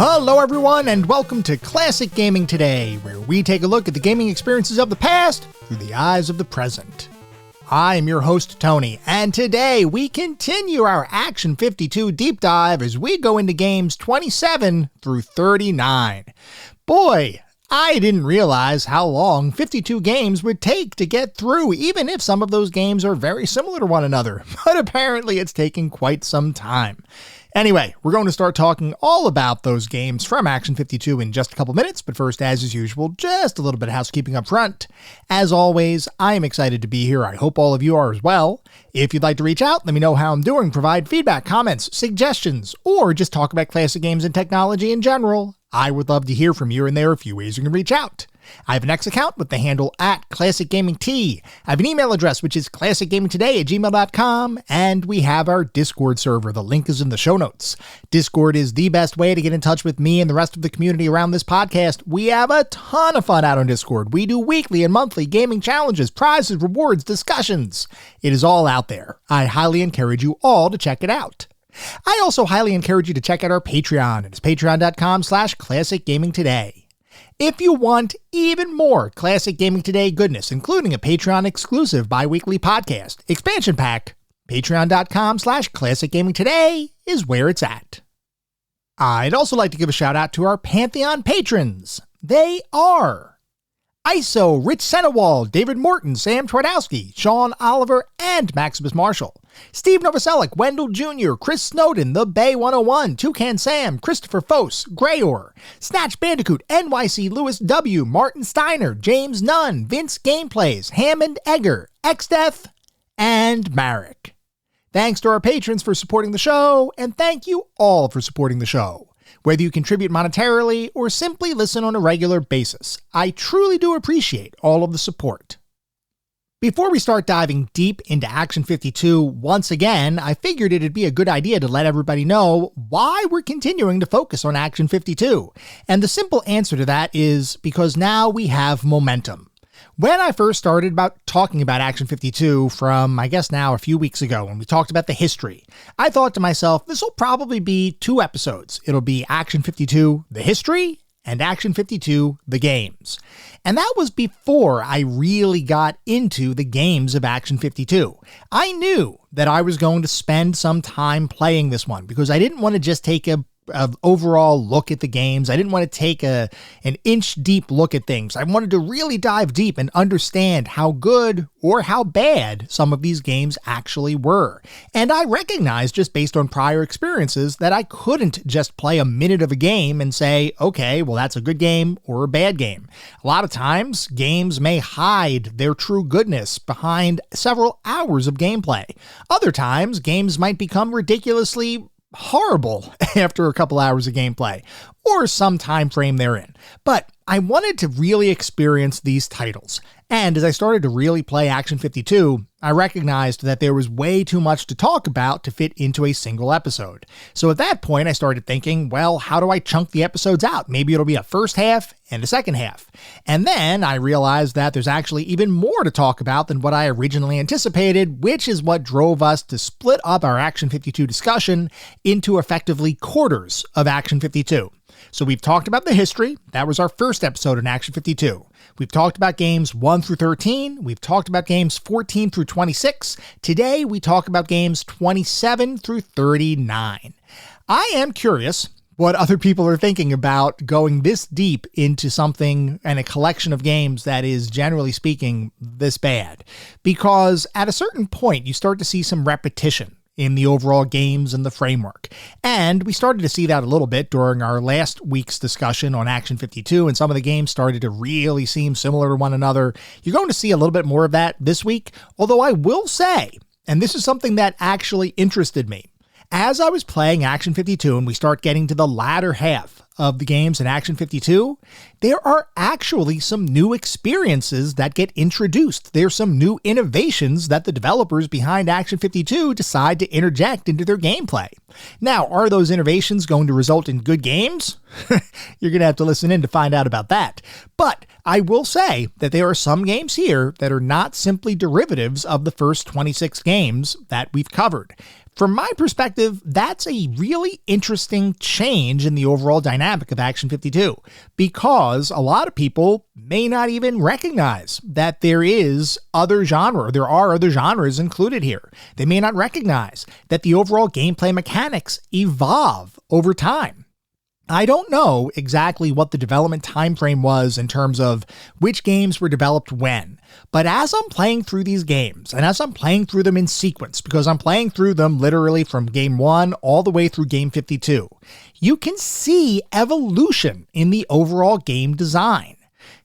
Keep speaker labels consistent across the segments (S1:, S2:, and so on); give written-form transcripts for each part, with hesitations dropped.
S1: Hello everyone, and welcome to Classic Gaming Today, where we take a look at the gaming experiences of the past through the eyes of the present. I'm your host, Tony, and today we continue our Action 52 deep dive as we go into games 27 through 39. Boy, I didn't realize how long 52 games would take to get through, even if some of those games are very similar to one another, but apparently it's taken quite some time. Anyway, we're going to start talking all about those games from Action 52 in just a couple minutes, but first, as is usual, just a little bit of housekeeping up front. As always, I am excited to be here. I hope all of you are as well. If you'd like to reach out, let me know how I'm doing, provide feedback, comments, suggestions, or just talk about classic games and technology in general. I would love to hear from you, and there are a few ways you can reach out. I have an X account with the handle @ClassicGamingT. I have an email address, which is classicgamingtoday@gmail.com, and we have our Discord server. The link is in the show notes. Discord is the best way to get in touch with me and the rest of the community around this podcast. We have a ton of fun out on Discord. We do weekly and monthly gaming challenges, prizes, rewards, discussions. It is all out there. I highly encourage you all to check it out. I also highly encourage you to check out our Patreon. It's patreon.com/ClassicGamingToday. If you want even more Classic Gaming Today goodness, including a Patreon exclusive bi-weekly podcast expansion pack, patreon.com/ClassicGamingToday is where it's at. I'd also like to give a shout out to our Pantheon patrons. They are ISO, Rich Senewald, David Morton, Sam Twardowski, Sean Oliver, and Maximus Marshall. Steve Novoselic, Wendell Jr., Chris Snowden, The Bay 101, Toucan Sam, Christopher Fose, Grayor, Snatch Bandicoot, NYC Lewis W., Martin Steiner, James Nunn, Vince Gameplays, Hammond Egger, XDeath, and Marek. Thanks to our patrons for supporting the show, and thank you all for supporting the show. Whether you contribute monetarily or simply listen on a regular basis, I truly do appreciate all of the support. Before we start diving deep into Action 52, once again, I figured it'd be a good idea to let everybody know why we're continuing to focus on Action 52. And the simple answer to that is because now we have momentum. When I first started talking about Action 52 from, I guess now, a few weeks ago, when we talked about the history, I thought to myself, this will probably be 2 episodes. It'll be Action 52, the history, and Action 52, the games. And that was before I really got into the games of Action 52. I knew that I was going to spend some time playing this one because I didn't want to just take an overall look at the games. I didn't want to take an inch deep look at things. I wanted to really dive deep and understand how good or how bad some of these games actually were. And I recognized, just based on prior experiences, that I couldn't just play a minute of a game and say, okay, well, that's a good game or a bad game. A lot of times, games may hide their true goodness behind several hours of gameplay. Other times, games might become ridiculously horrible after a couple hours of gameplay, or some time frame they're in. But I wanted to really experience these titles. And as I started to really play Action 52, I recognized that there was way too much to talk about to fit into a single episode. So at that point, I started thinking, well, how do I chunk the episodes out? Maybe it'll be a first half and a second half. And then I realized that there's actually even more to talk about than what I originally anticipated, which is what drove us to split up our Action 52 discussion into effectively quarters of Action 52. So we've talked about the history. That was our first episode in Action 52. We've talked about games 1 through 13. We've talked about games 14 through 26. Today, we talk about games 27 through 39. I am curious what other people are thinking about going this deep into something and a collection of games that is, generally speaking, this bad. Because at a certain point, you start to see some repetition in the overall games and the framework. And we started to see that a little bit during our last week's discussion on Action 52, and some of the games started to really seem similar to one another. You're going to see a little bit more of that this week, although I will say, and this is something that actually interested me, as I was playing Action 52 and we start getting to the latter half of the games in Action 52, there are actually some new experiences that get introduced. There's some new innovations that the developers behind Action 52 decide to interject into their gameplay. Now, are those innovations going to result in good games? You're going to have to listen in to find out about that. But I will say that there are some games here that are not simply derivatives of the first 26 games that we've covered. From my perspective, that's a really interesting change in the overall dynamic of Action 52, because a lot of people may not even recognize that there are other genres included here. They may not recognize that the overall gameplay mechanics evolve over time. I don't know exactly what the development timeframe was in terms of which games were developed when, but as I'm playing through these games, and as I'm playing through them in sequence, because I'm playing through them literally from game 1 all the way through game 52, you can see evolution in the overall game design.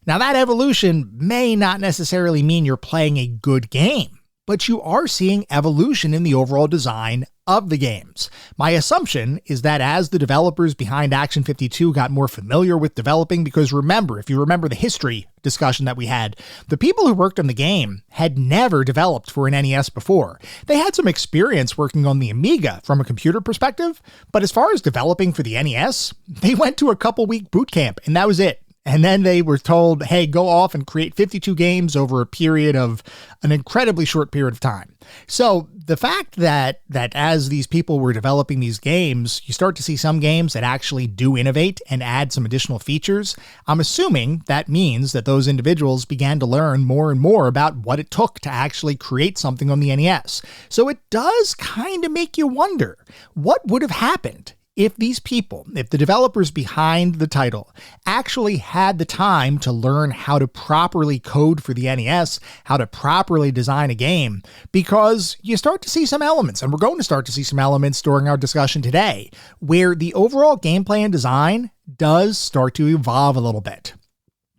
S1: Now, that evolution may not necessarily mean you're playing a good game, but you are seeing evolution in the overall design of the games. My assumption is that as the developers behind Action 52 got more familiar with developing, because remember, if you remember the history discussion that we had, the people who worked on the game had never developed for an NES before. They had some experience working on the Amiga from a computer perspective, but as far as developing for the NES, they went to a couple-week boot camp, and that was it. And then they were told, hey, go off and create 52 games over a period of an incredibly short period of time. So the fact that as these people were developing these games, you start to see some games that actually do innovate and add some additional features, I'm assuming that means that those individuals began to learn more and more about what it took to actually create something on the NES. So it does kind of make you wonder, what would have happened if these people, if the developers behind the title actually had the time to learn how to properly code for the NES, how to properly design a game, because you start to see some elements, and we're going to start to see some elements during our discussion today, where the overall gameplay and design does start to evolve a little bit.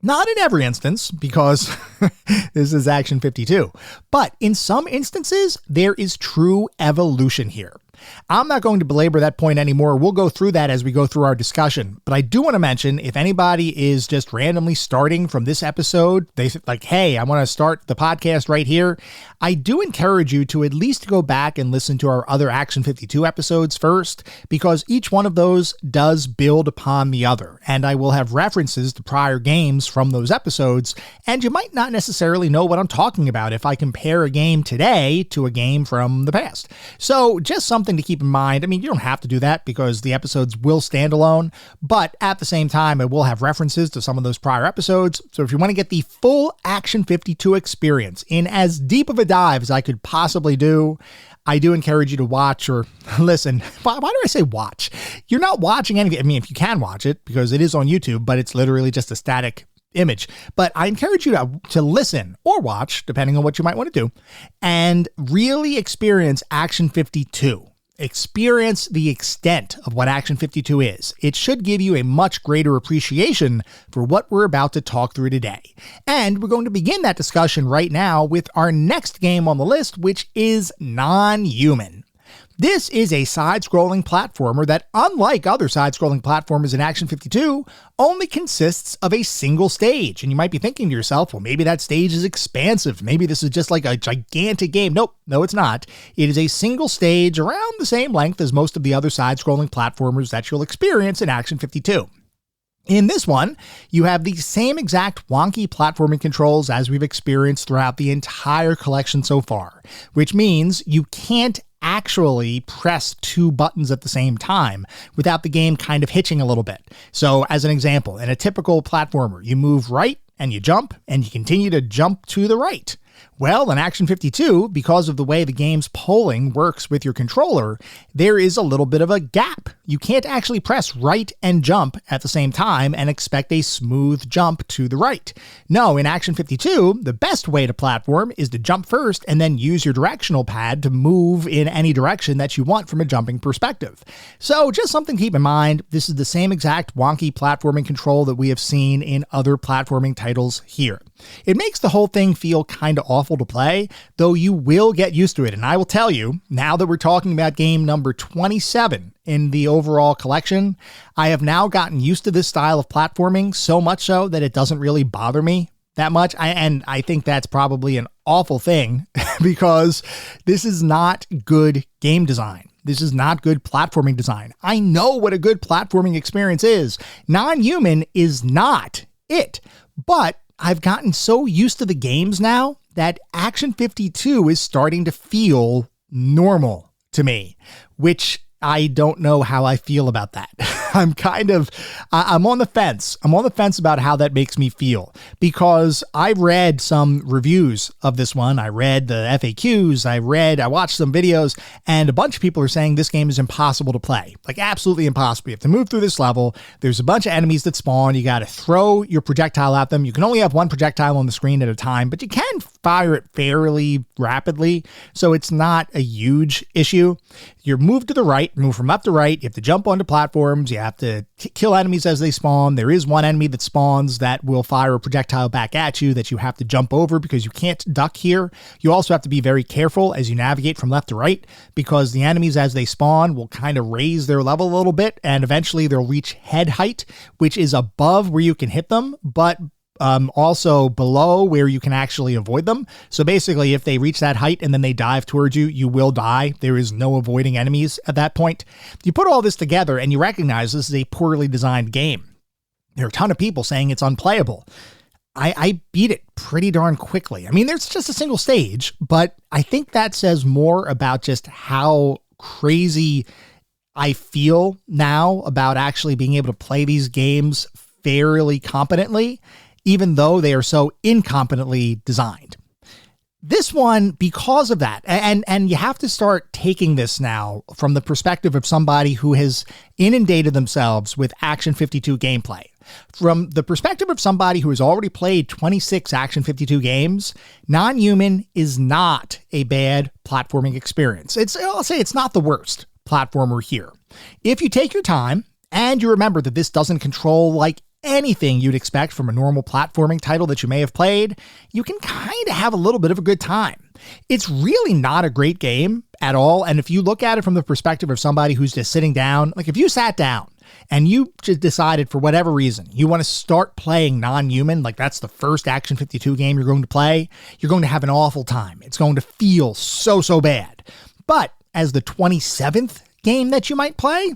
S1: Not in every instance, because this is Action 52, but in some instances, there is true evolution here. I'm not going to belabor that point anymore. We'll go through that as we go through our discussion. But I do want to mention, if anybody is just randomly starting from this episode, they like, hey, I want to start the podcast right here, I do encourage you to at least go back and listen to our other Action 52 episodes first, because each one of those does build upon the other. And I will have references to prior games from those episodes, and you might not necessarily know what I'm talking about if I compare a game today to a game from the past. So just something to keep in mind. I mean, you don't have to do that because the episodes will stand alone, but at the same time, I will have references to some of those prior episodes. So if you want to get the full Action 52 experience in as deep of a dive as I could possibly do, I do encourage you to watch or listen. Why do I say watch? You're not watching anything. I mean, if you can watch it, because it is on YouTube, but it's literally just a static image. But I encourage you to listen or watch, depending on what you might want to do, and really experience Action 52. Experience the extent of what Action 52 is. It should give you a much greater appreciation for what we're about to talk through today. And we're going to begin that discussion right now with our next game on the list, which is Non-Human. This is a side-scrolling platformer that, unlike other side-scrolling platformers in Action 52, only consists of a single stage. And you might be thinking to yourself, well, maybe that stage is expansive. Maybe this is just like a gigantic game. Nope, no, it's not. It is a single stage around the same length as most of the other side-scrolling platformers that you'll experience in Action 52. In this one, you have the same exact wonky platforming controls as we've experienced throughout the entire collection so far, which means you can't actually press two buttons at the same time without the game kind of hitching a little bit. So as an example, in a typical platformer, you move right and you jump and you continue to jump to the right. Well, in Action 52, because of the way the game's polling works with your controller, there is a little bit of a gap. You can't actually press right and jump at the same time and expect a smooth jump to the right. No, in Action 52, the best way to platform is to jump first and then use your directional pad to move in any direction that you want from a jumping perspective. So just something to keep in mind, this is the same exact wonky platforming control that we have seen in other platforming titles here. It makes the whole thing feel kind of awful to play, though you will get used to it. And I will tell you, now that we're talking about game number 27 in the overall collection, I have now gotten used to this style of platforming, so much so that it doesn't really bother me that much. And I think that's probably an awful thing because this is not good game design. This is not good platforming design. I know what a good platforming experience is. Non-Human is not it, but I've gotten so used to the games now that Action 52 is starting to feel normal to me, which I don't know how I feel about that. I'm on the fence. I'm on the fence about how that makes me feel, because I read some reviews of this one. I read the FAQs. I watched some videos, and a bunch of people are saying this game is impossible to play. Like, absolutely impossible. You have to move through this level. There's a bunch of enemies that spawn. You got to throw your projectile at them. You can only have one projectile on the screen at a time, but you can fire it fairly rapidly, so it's not a huge issue. You move to the right, move from left to right. You have to jump onto platforms. You have to kill enemies as they spawn. There is one enemy that spawns that will fire a projectile back at you that you have to jump over because you can't duck here. You also have to be very careful as you navigate from left to right, because the enemies as they spawn will kind of raise their level a little bit, and eventually they'll reach head height, which is above where you can hit them, but also below where you can actually avoid them. So basically, if they reach that height and then they dive towards you, you will die. There is no avoiding enemies at that point. You put all this together and you recognize this is a poorly designed game. There are a ton of people saying it's unplayable. I beat it pretty darn quickly. I mean, there's just a single stage, but I think that says more about just how crazy I feel now about actually being able to play these games fairly competently, even though they are so incompetently designed. This one, because of that, and you have to start taking this now from the perspective of somebody who has inundated themselves with Action 52 gameplay. From the perspective of somebody who has already played 26 Action 52 games, Non-Human is not a bad platforming experience. I'll say it's not the worst platformer here. If you take your time and you remember that this doesn't control like anything you'd expect from a normal platforming title that you may have played, you can kind of have a little bit of a good time. It's really not a great game at all. And if you look at it from the perspective of somebody who's just sitting down, like if you sat down and you just decided for whatever reason you want to start playing Non-Human, like that's the first Action 52 game you're going to play, you're going to have an awful time. It's going to feel so bad. But as the 27th game that you might play,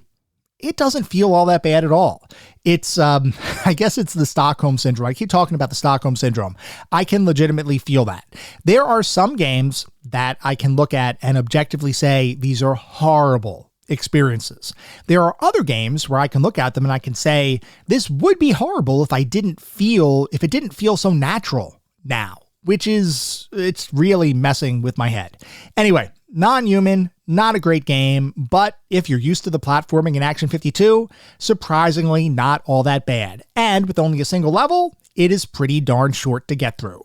S1: it doesn't feel all that bad at all. It's, I guess it's the Stockholm Syndrome. I keep talking about the Stockholm Syndrome. I can legitimately feel that. There are some games that I can look at and objectively say, these are horrible experiences. There are other games where I can look at them and I can say, this would be horrible if it didn't feel so natural now, it's really messing with my head. Anyway, Non-Human, not a great game, but if you're used to the platforming in Action 52, surprisingly not all that bad. And with only a single level, it is pretty darn short to get through.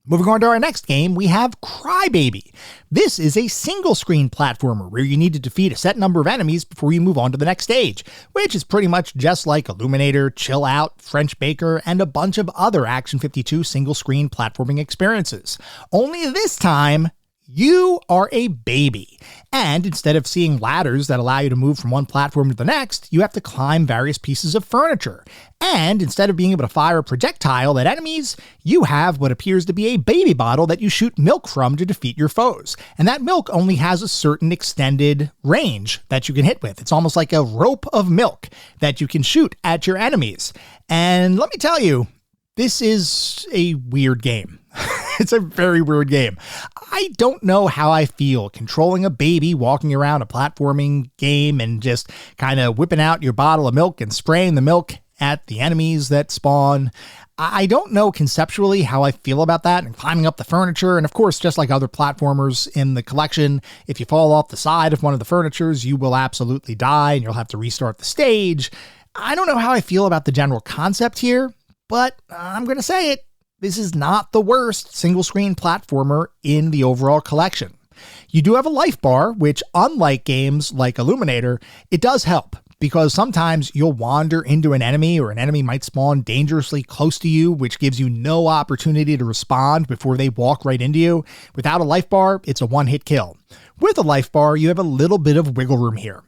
S1: Moving on to our next game, we have Crybaby. This is a single-screen platformer where you need to defeat a set number of enemies before you move on to the next stage, which is pretty much just like Illuminator, Chill Out, French Baker, and a bunch of other Action 52 single-screen platforming experiences. Only this time, you are a baby, and instead of seeing ladders that allow you to move from one platform to the next, you have to climb various pieces of furniture. And instead of being able to fire a projectile at enemies, you have what appears to be a baby bottle that you shoot milk from to defeat your foes. And that milk only has a certain extended range that you can hit with. It's almost like a rope of milk that you can shoot at your enemies. And let me tell you, this is a weird game. It's a very weird game. I don't know how I feel controlling a baby walking around a platforming game and just kind of whipping out your bottle of milk and spraying the milk at the enemies that spawn. I don't know conceptually how I feel about that and climbing up the furniture. And of course, just like other platformers in the collection, if you fall off the side of one of the furnitures, you will absolutely die and you'll have to restart the stage. I don't know how I feel about the general concept here, but I'm going to say it. This is not the worst single-screen platformer in the overall collection. You do have a life bar, which, unlike games like Illuminator, it does help, because sometimes you'll wander into an enemy or an enemy might spawn dangerously close to you, which gives you no opportunity to respond before they walk right into you. Without a life bar, it's a one-hit kill. With a life bar, you have a little bit of wiggle room here.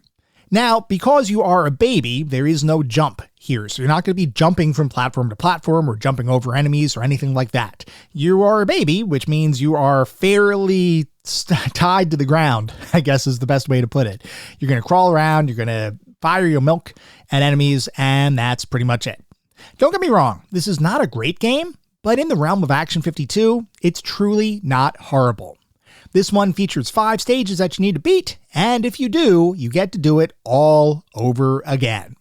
S1: Now, because you are a baby, there is no jump here, so you're not going to be jumping from platform to platform or jumping over enemies or anything like that. You are a baby, which means you are fairly tied to the ground, I guess is the best way to put it. You're going to crawl around, you're going to fire your milk at enemies, and that's pretty much it. Don't get me wrong, this is not a great game, but in the realm of Action 52, it's truly not horrible. This one features 5 stages that you need to beat, and if you do, you get to do it all over again.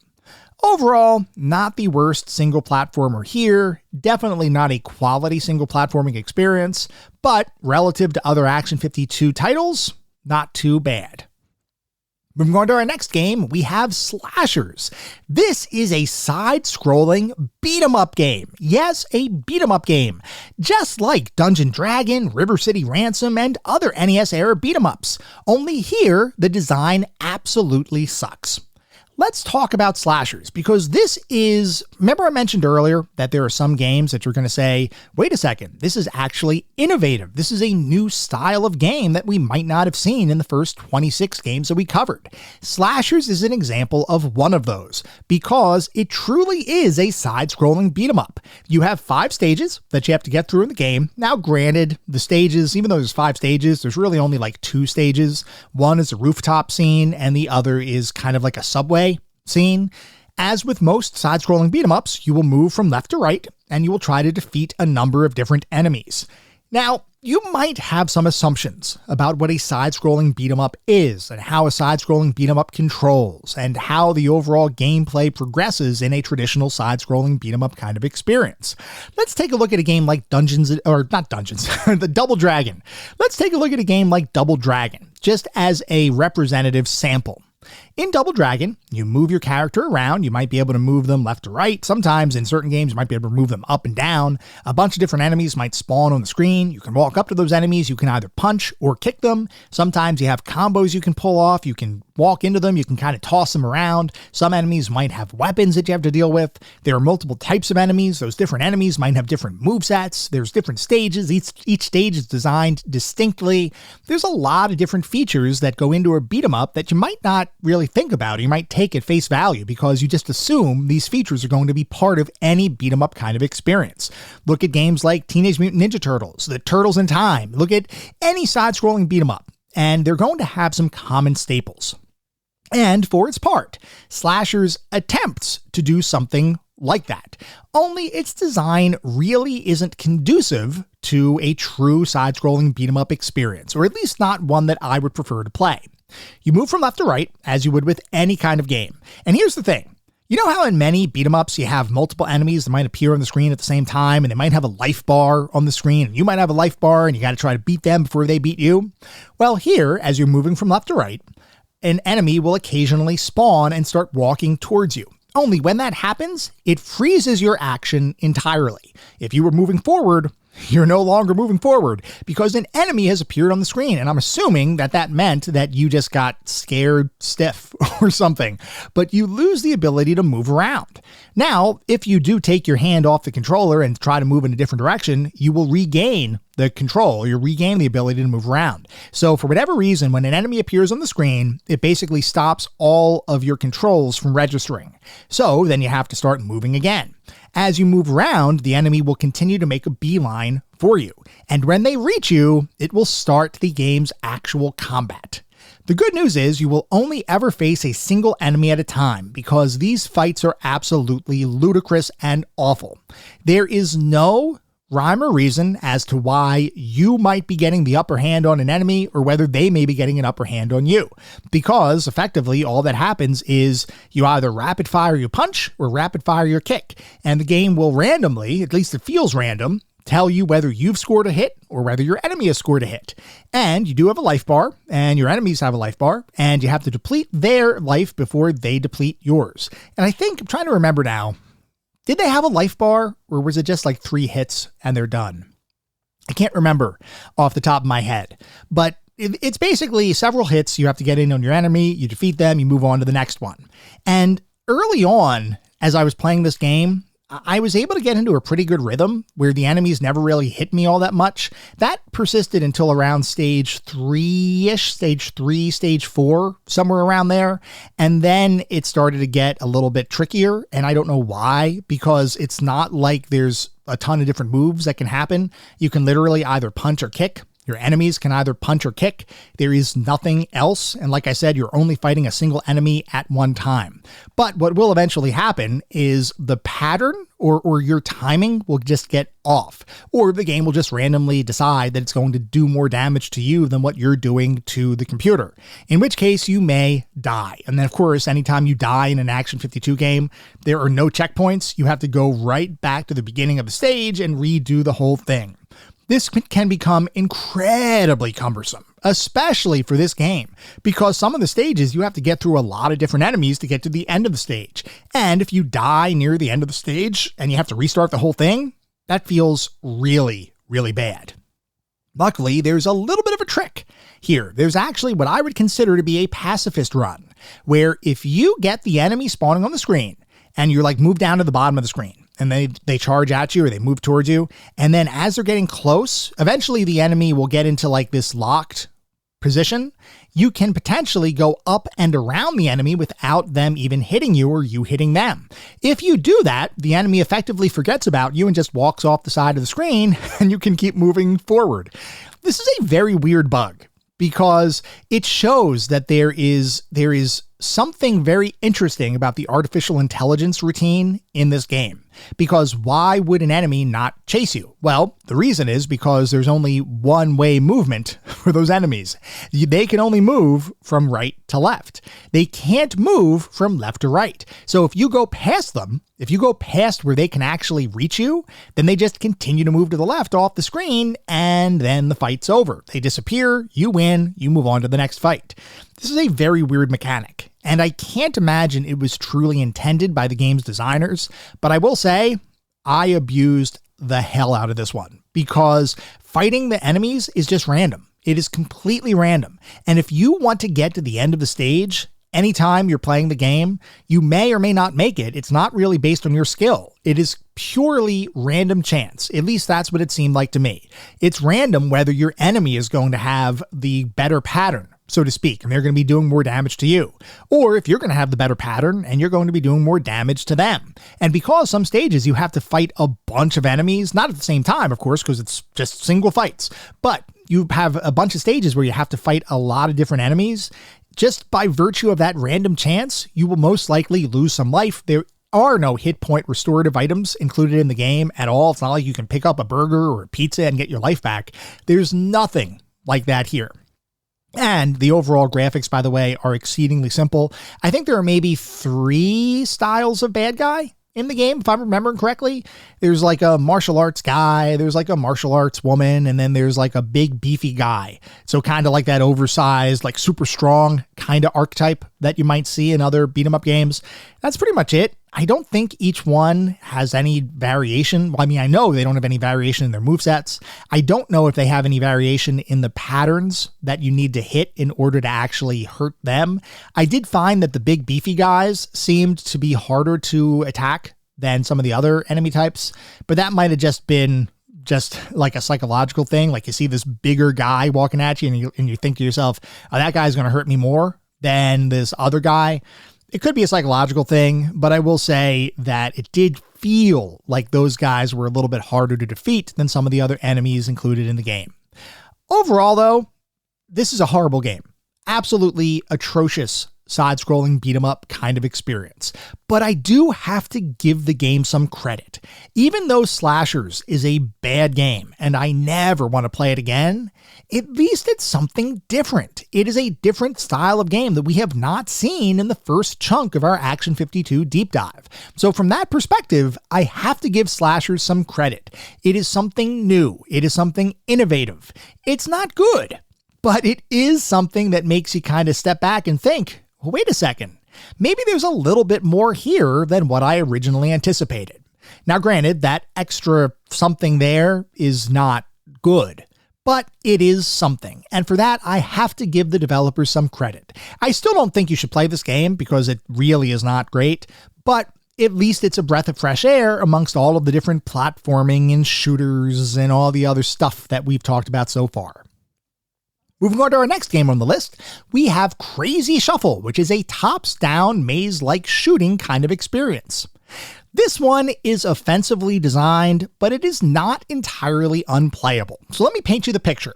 S1: Overall, not the worst single platformer here, definitely not a quality single platforming experience, but relative to other Action 52 titles, not too bad. Moving on to our next game, we have Slashers. This is a side-scrolling beat-em-up game. Yes, a beat-em-up game. Just like Dungeon Dragon, River City Ransom, and other NES-era beat-em-ups. Only here, the design absolutely sucks. Let's talk about slashers, because this is, remember I mentioned earlier that there are some games that you're going to say, wait a second, this is actually innovative. This is a new style of game that we might not have seen in the first 26 games that we covered. Slashers is an example of one of those, because it truly is a side-scrolling beat-em-up. You have 5 stages that you have to get through in the game. Now granted, the stages, even though there's 5 stages, there's really only like 2 stages. One is a rooftop scene, and the other is kind of like a subway scene. As with most side-scrolling beat-em-ups, you will move from left to right, and you will try to defeat a number of different enemies. Now, you might have some assumptions about what a side-scrolling beat-em-up is, and how a side-scrolling beat-em-up controls, and how the overall gameplay progresses in a traditional side-scrolling beat-em-up kind of experience. Let's take a look at a game like the Double Dragon. Let's take a look at a game like Double Dragon, just as a representative sample. In Double Dragon, you move your character around. You might be able to move them left to right. Sometimes in certain games, you might be able to move them up and down. A bunch of different enemies might spawn on the screen. You can walk up to those enemies. You can either punch or kick them. Sometimes you have combos you can pull off. You can walk into them. You can kind of toss them around. Some enemies might have weapons that you have to deal with. There are multiple types of enemies. Those different enemies might have different movesets. There's different stages. Each stage is designed distinctly. There's a lot of different features that go into a beat 'em up that you might not really think about. You might take at face value because you just assume these features are going to be part of any beat 'em up kind of experience. Look at games like Teenage Mutant Ninja Turtles, the Turtles in Time. Look at any side-scrolling beat 'em up, and they're going to have some common staples. And for its part, Slashers attempts to do something like that. Only its design really isn't conducive to a true side-scrolling beat 'em up experience, or at least not one that I would prefer to play. You move from left to right, as you would with any kind of game. And here's the thing. You know how in many beat-em-ups you have multiple enemies that might appear on the screen at the same time, and they might have a life bar on the screen, and you might have a life bar, and you got to try to beat them before they beat you? Well, here, as you're moving from left to right, an enemy will occasionally spawn and start walking towards you. Only when that happens, it freezes your action entirely. If you were moving forward, you're no longer moving forward because an enemy has appeared on the screen. And I'm assuming that that meant that you just got scared stiff or something, but you lose the ability to move around. Now, if you do take your hand off the controller and try to move in a different direction, you will regain the control. You regain the ability to move around. So for whatever reason, when an enemy appears on the screen, it basically stops all of your controls from registering. So then you have to start moving again. As you move around, the enemy will continue to make a beeline for you. And when they reach you, it will start the game's actual combat. The good news is you will only ever face a single enemy at a time because these fights are absolutely ludicrous and awful. There is no rhyme or reason as to why you might be getting the upper hand on an enemy or whether they may be getting an upper hand on you. Because effectively all that happens is you either rapid fire your punch or rapid fire your kick. And the game will randomly, at least it feels random, tell you whether you've scored a hit or whether your enemy has scored a hit. And you do have a life bar and your enemies have a life bar and you have to deplete their life before they deplete yours. And I think, I'm trying to remember now, did they have a life bar or was it just like 3 hits and they're done? I can't remember off the top of my head, but it's basically several hits. You have to get in on your enemy, you defeat them, you move on to the next one. And early on, as I was playing this game, I was able to get into a pretty good rhythm where the enemies never really hit me all that much. That persisted until around stage 3-ish, stage 3, stage 4, somewhere around there. And then it started to get a little bit trickier. And I don't know why, because it's not like there's a ton of different moves that can happen. You can literally either punch or kick. Your enemies can either punch or kick. There is nothing else. And like I said, you're only fighting a single enemy at one time. But what will eventually happen is the pattern or your timing will just get off, or the game will just randomly decide that it's going to do more damage to you than what you're doing to the computer, in which case you may die. And then of course, anytime you die in an Action 52 game, there are no checkpoints. You have to go right back to the beginning of the stage and redo the whole thing. This can become incredibly cumbersome, especially for this game, because some of the stages you have to get through a lot of different enemies to get to the end of the stage. And if you die near the end of the stage and you have to restart the whole thing, that feels really, really bad. Luckily, there's a little bit of a trick here. There's actually what I would consider to be a pacifist run, where if you get the enemy spawning on the screen and you're like move down to the bottom of the screen, and they charge at you or they move towards you. And then as they're getting close, eventually the enemy will get into like this locked position. You can potentially go up and around the enemy without them even hitting you or you hitting them. If you do that, the enemy effectively forgets about you and just walks off the side of the screen and you can keep moving forward. This is a very weird bug because it shows that there is something very interesting about the artificial intelligence routine in this game. Because why would an enemy not chase you? Well, the reason is because there's only one-way movement for those enemies. They can only move from right to left. They can't move from left to right. So if you go past them, if you go past where they can actually reach you, then they just continue to move to the left off the screen, and then the fight's over. They disappear, you win, you move on to the next fight. This is a very weird mechanic, and I can't imagine it was truly intended by the game's designers, but I will say I abused the hell out of this one because fighting the enemies is just random. It is completely random, and if you want to get to the end of the stage, anytime you're playing the game, you may or may not make it. It's not really based on your skill. It is purely random chance. At least that's what it seemed like to me. It's random whether your enemy is going to have the better pattern, so to speak, and they're going to be doing more damage to you. Or if you're going to have the better pattern and you're going to be doing more damage to them. And because some stages you have to fight a bunch of enemies, not at the same time, of course, because it's just single fights, but you have a bunch of stages where you have to fight a lot of different enemies. Just by virtue of that random chance, you will most likely lose some life. There are no hit point restorative items included in the game at all. It's not like you can pick up a burger or a pizza and get your life back. There's nothing like that here. And the overall graphics, by the way, are exceedingly simple. I think there are maybe 3 styles of bad guy in the game, if I'm remembering correctly. There's like a martial arts guy, there's like a martial arts woman, and then there's like a big beefy guy. So kind of like that oversized, like super strong kind of archetype that you might see in other beat 'em up games. That's pretty much it. I don't think each one has any variation. Well, I mean, I know they don't have any variation in their movesets. I don't know if they have any variation in the patterns that you need to hit in order to actually hurt them. I did find that the big beefy guys seemed to be harder to attack than some of the other enemy types, but that might have just been just like a psychological thing. Like you see this bigger guy walking at you and you think to yourself, oh, that guy's going to hurt me more than this other guy. It could be a psychological thing, but I will say that it did feel like those guys were a little bit harder to defeat than some of the other enemies included in the game. Overall, though, this is a horrible game. Absolutely atrocious side-scrolling beat-em-up kind of experience. But I do have to give the game some credit. Even though Slashers is a bad game and I never want to play it again, at least it's something different. It is a different style of game that we have not seen in the first chunk of our Action 52 deep dive. So from that perspective, I have to give Slashers some credit. It is something new. It is something innovative. It's not good, but it is something that makes you kind of step back and think, well, wait a second, maybe there's a little bit more here than what I originally anticipated. Now, granted, that extra something there is not good, but it is something. And for that, I have to give the developers some credit. I still don't think you should play this game because it really is not great, but at least it's a breath of fresh air amongst all of the different platforming and shooters and all the other stuff that we've talked about so far. Moving on to our next game on the list, we have Crazy Shuffle, which is a tops-down maze-like shooting kind of experience. This one is offensively designed, but it is not entirely unplayable. So let me paint you the picture.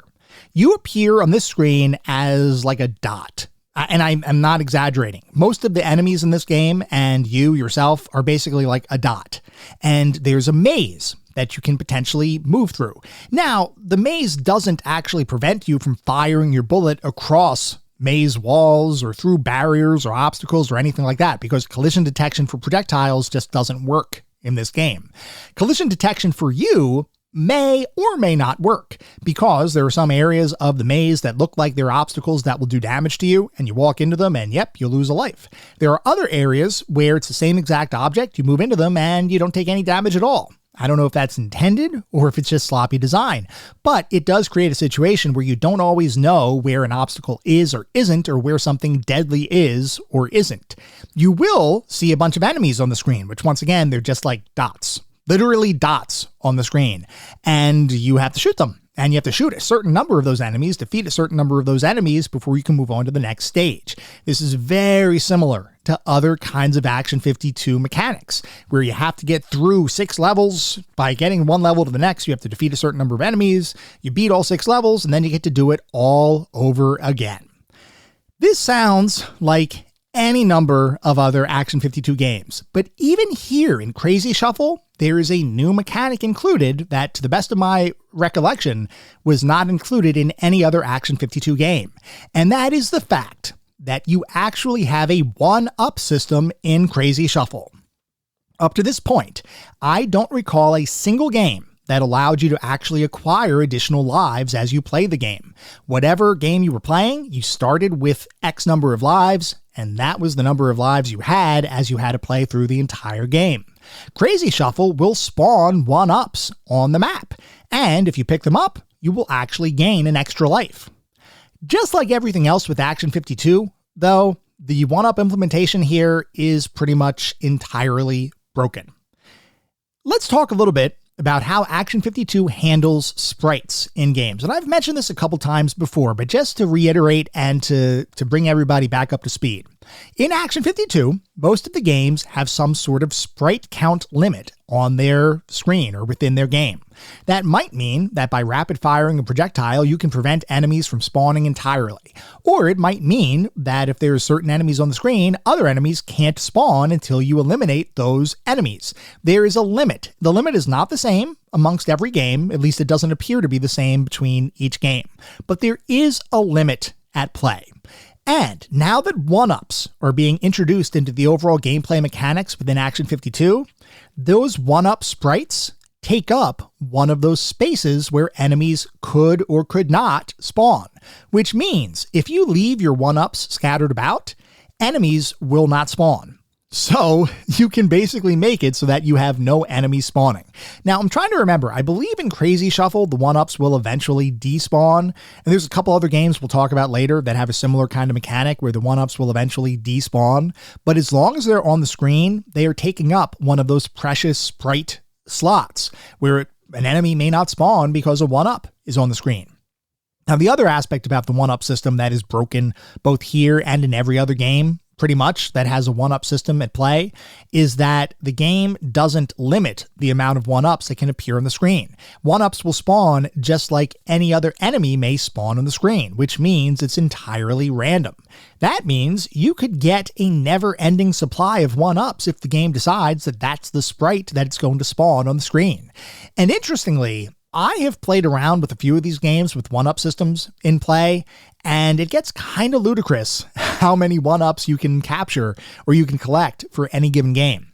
S1: You appear on this screen as like a dot. And I'm not exaggerating. Most of the enemies in this game and you yourself are basically like a dot. And there's a maze that you can potentially move through. Now, the maze doesn't actually prevent you from firing your bullet across maze walls or through barriers or obstacles or anything like that, because collision detection for projectiles just doesn't work in this game. Collision detection for you may or may not work, because there are some areas of the maze that look like they're obstacles that will do damage to you, and you walk into them and yep, you'll lose a life. There are other areas where it's the same exact object, you move into them and you don't take any damage at all. I don't know if that's intended or if it's just sloppy design, but it does create a situation where you don't always know where an obstacle is or isn't, or where something deadly is or isn't. You will see a bunch of enemies on the screen, which once again, they're just like dots. Literally dots on the screen, and you have to shoot them. And you have to shoot a certain number of those enemies, defeat a certain number of those enemies before you can move on to the next stage. This is very similar to other kinds of Action 52 mechanics, where you have to get through 6 levels. By getting one level to the next, you have to defeat a certain number of enemies. You beat all 6 levels, and then you get to do it all over again. This sounds like any number of other Action 52 games, but even here in Crazy Shuffle, there is a new mechanic included that, to the best of my recollection, was not included in any other Action 52 game. And that is the fact that you actually have a one-up system in Crazy Shuffle. Up to this point, I don't recall a single game that allowed you to actually acquire additional lives as you play the game. Whatever game you were playing, you started with X number of lives, and that was the number of lives you had as you had to play through the entire game. Crazy Shuffle will spawn one-ups on the map, and if you pick them up, you will actually gain an extra life. Just like everything else with Action 52, though, the one-up implementation here is pretty much entirely broken. Let's talk a little bit about how Action 52 handles sprites in games. And I've mentioned this a couple times before, but just to reiterate and to bring everybody back up to speed. In Action 52, most of the games have some sort of sprite count limit on their screen or within their game. That might mean that by rapid firing a projectile, you can prevent enemies from spawning entirely. Or it might mean that if there are certain enemies on the screen, other enemies can't spawn until you eliminate those enemies. There is a limit. The limit is not the same amongst every game, at least it doesn't appear to be the same between each game. But there is a limit at play. And now that one-ups are being introduced into the overall gameplay mechanics within Action 52, those one-up sprites take up one of those spaces where enemies could or could not spawn, which means if you leave your one-ups scattered about, enemies will not spawn. So you can basically make it so that you have no enemies spawning. Now, I'm trying to remember, I believe in Crazy Shuffle, the one-ups will eventually despawn. And there's a couple other games we'll talk about later that have a similar kind of mechanic where the one-ups will eventually despawn. But as long as they're on the screen, they are taking up one of those precious sprite slots where an enemy may not spawn because a one-up is on the screen. Now, the other aspect about the one-up system that is broken both here and in every other game, pretty much, that has a one-up system at play, is that the game doesn't limit the amount of one-ups that can appear on the screen. One-ups will spawn just like any other enemy may spawn on the screen, which means it's entirely random. That means you could get a never-ending supply of one-ups if the game decides that that's the sprite that it's going to spawn on the screen. And interestingly, I have played around with a few of these games with one-up systems in play, and it gets kind of ludicrous how many one-ups you can capture or you can collect for any given game.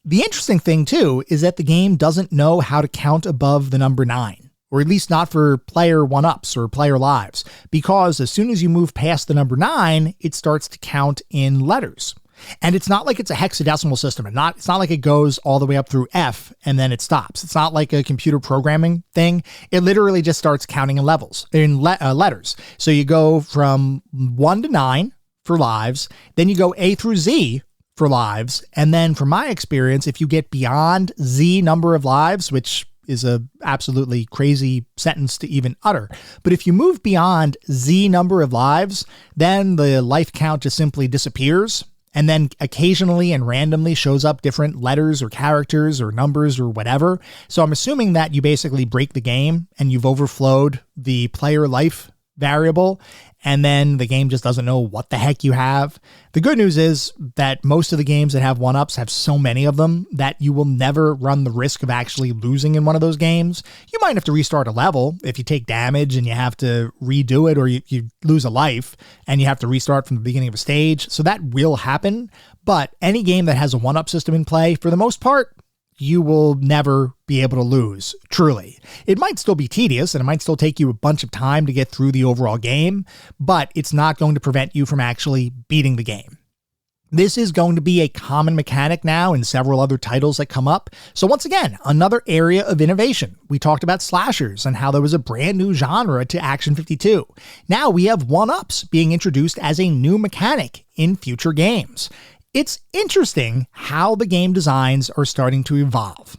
S1: The interesting thing, too, is that the game doesn't know how to count above the number 9, or at least not for player one-ups or player lives, because as soon as you move past the number 9, it starts to count in letters. And it's not like it's a hexadecimal system. It's not like it goes all the way up through F and then it stops. It's not like a computer programming thing. It literally just starts counting in letters. So you go from 1 to 9 for lives, then you go A through Z for lives. And then from my experience, if you get beyond Z number of lives, which is a absolutely crazy sentence to even utter, but if you move beyond Z number of lives, then the life count just simply disappears. and then occasionally and randomly shows up different letters or characters or numbers or whatever. So I'm assuming that you basically break the game and you've overflowed the player life variable, and then the game just doesn't know what the heck you have. The good news is that most of the games that have 1-ups have so many of them that you will never run the risk of actually losing in one of those games. You might have to restart a level if you take damage and you have to redo it, or you lose a life and you have to restart from the beginning of a stage. So that will happen. But any game that has a 1-up system in play, for the most part, you will never be able to lose, truly. It might still be tedious and it might still take you a bunch of time to get through the overall game, but it's not going to prevent you from actually beating the game. This is going to be a common mechanic now in several other titles that come up. So once again, another area of innovation. We talked about slashers and how there was a brand new genre to Action 52. Now we have 1-ups being introduced as a new mechanic in future games. It's interesting how the game designs are starting to evolve.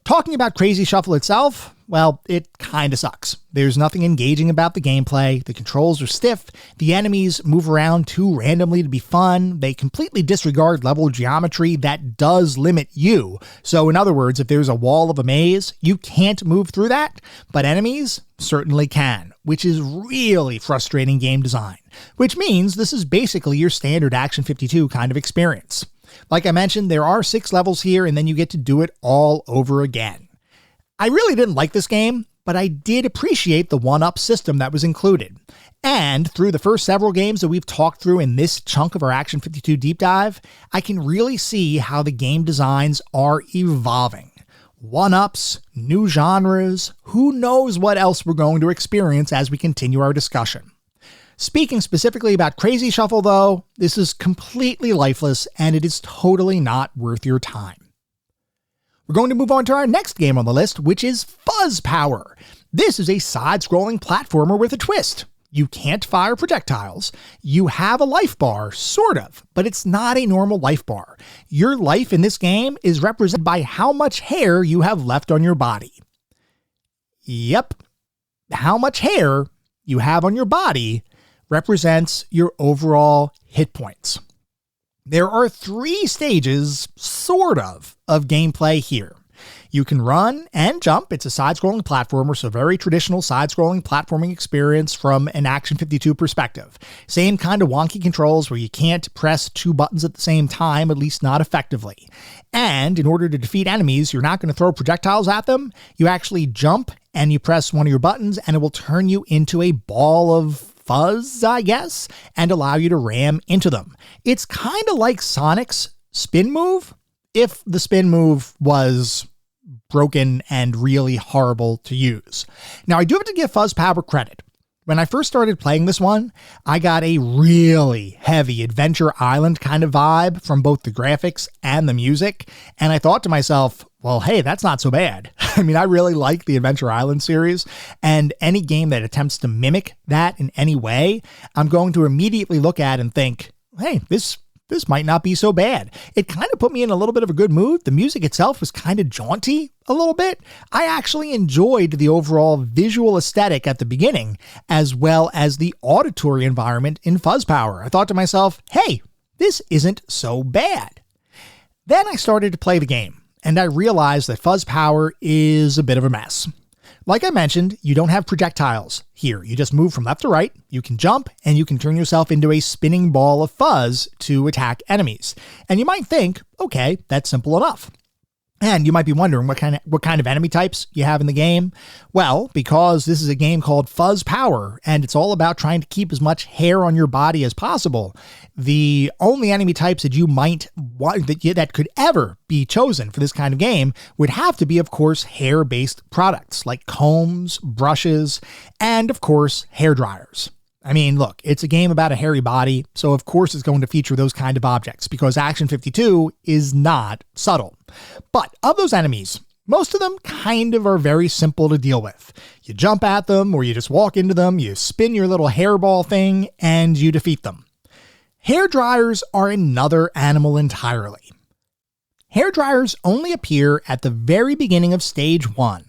S1: Talking about Crazy Shuffle itself, well, it kinda sucks. There's nothing engaging about the gameplay, the controls are stiff, the enemies move around too randomly to be fun, they completely disregard level geometry that does limit you. So in other words, if there's a wall of a maze, you can't move through that, but enemies certainly can, which is really frustrating game design, which means this is basically your standard Action 52 kind of experience. Like I mentioned, there are 6 levels here, and then you get to do it all over again. I really didn't like this game, but I did appreciate the 1-up system that was included. And through the first several games that we've talked through in this chunk of our Action 52 deep dive, I can really see how the game designs are evolving. 1-ups, new genres, who knows what else we're going to experience as we continue our discussion. Speaking specifically about Crazy Shuffle, though, this is completely lifeless and it is totally not worth your time. We're going to move on to our next game on the list, which is Fuzz Power. This is a side-scrolling platformer with a twist. You can't fire projectiles. You have a life bar, sort of, but it's not a normal life bar. Your life in this game is represented by how much hair you have left on your body. Yep, how much hair you have on your body represents your overall hit points. There are 3 stages, sort of gameplay here. You can run and jump. It's a side-scrolling platformer, so very traditional side-scrolling platforming experience from an Action 52 perspective. Same kind of wonky controls where you can't press 2 buttons at the same time, at least not effectively. And in order to defeat enemies, you're not going to throw projectiles at them. You actually jump and you press one of your buttons and it will turn you into a ball of fuzz, I guess, and allow you to ram into them. It's kind of like Sonic's spin move, if the spin move was broken and really horrible to use. Now, I do have to give Fuzz Power credit. When I first started playing this one, I got a really heavy Adventure Island kind of vibe from both the graphics and the music, and I thought to myself, well, hey, that's not so bad. I mean, I really like the Adventure Island series, and any game that attempts to mimic that in any way, I'm going to immediately look at and think, hey, this might not be so bad. It kind of put me in a little bit of a good mood. The music itself was kind of jaunty a little bit. I actually enjoyed the overall visual aesthetic at the beginning, as well as the auditory environment in Fuzz Power. I thought to myself, hey, this isn't so bad. Then I started to play the game, and I realized that Fuzz Power is a bit of a mess. Like I mentioned, you don't have projectiles here. You just move from left to right, you can jump, and you can turn yourself into a spinning ball of fuzz to attack enemies. And you might think, okay, that's simple enough. And you might be wondering what kind of enemy types you have in the game. Well, because this is a game called Fuzz Power, and it's all about trying to keep as much hair on your body as possible, the only enemy types that you might want that could ever be chosen for this kind of game would have to be, of course, hair-based products like combs, brushes, and of course, hair dryers. I mean, look, it's a game about a hairy body, so of course it's going to feature those kind of objects, because Action 52 is not subtle. But of those enemies, most of them kind of are very simple to deal with. You jump at them, or you just walk into them, you spin your little hairball thing, and you defeat them. Hair dryers are another animal entirely. Hair dryers only appear at the very beginning of stage 1,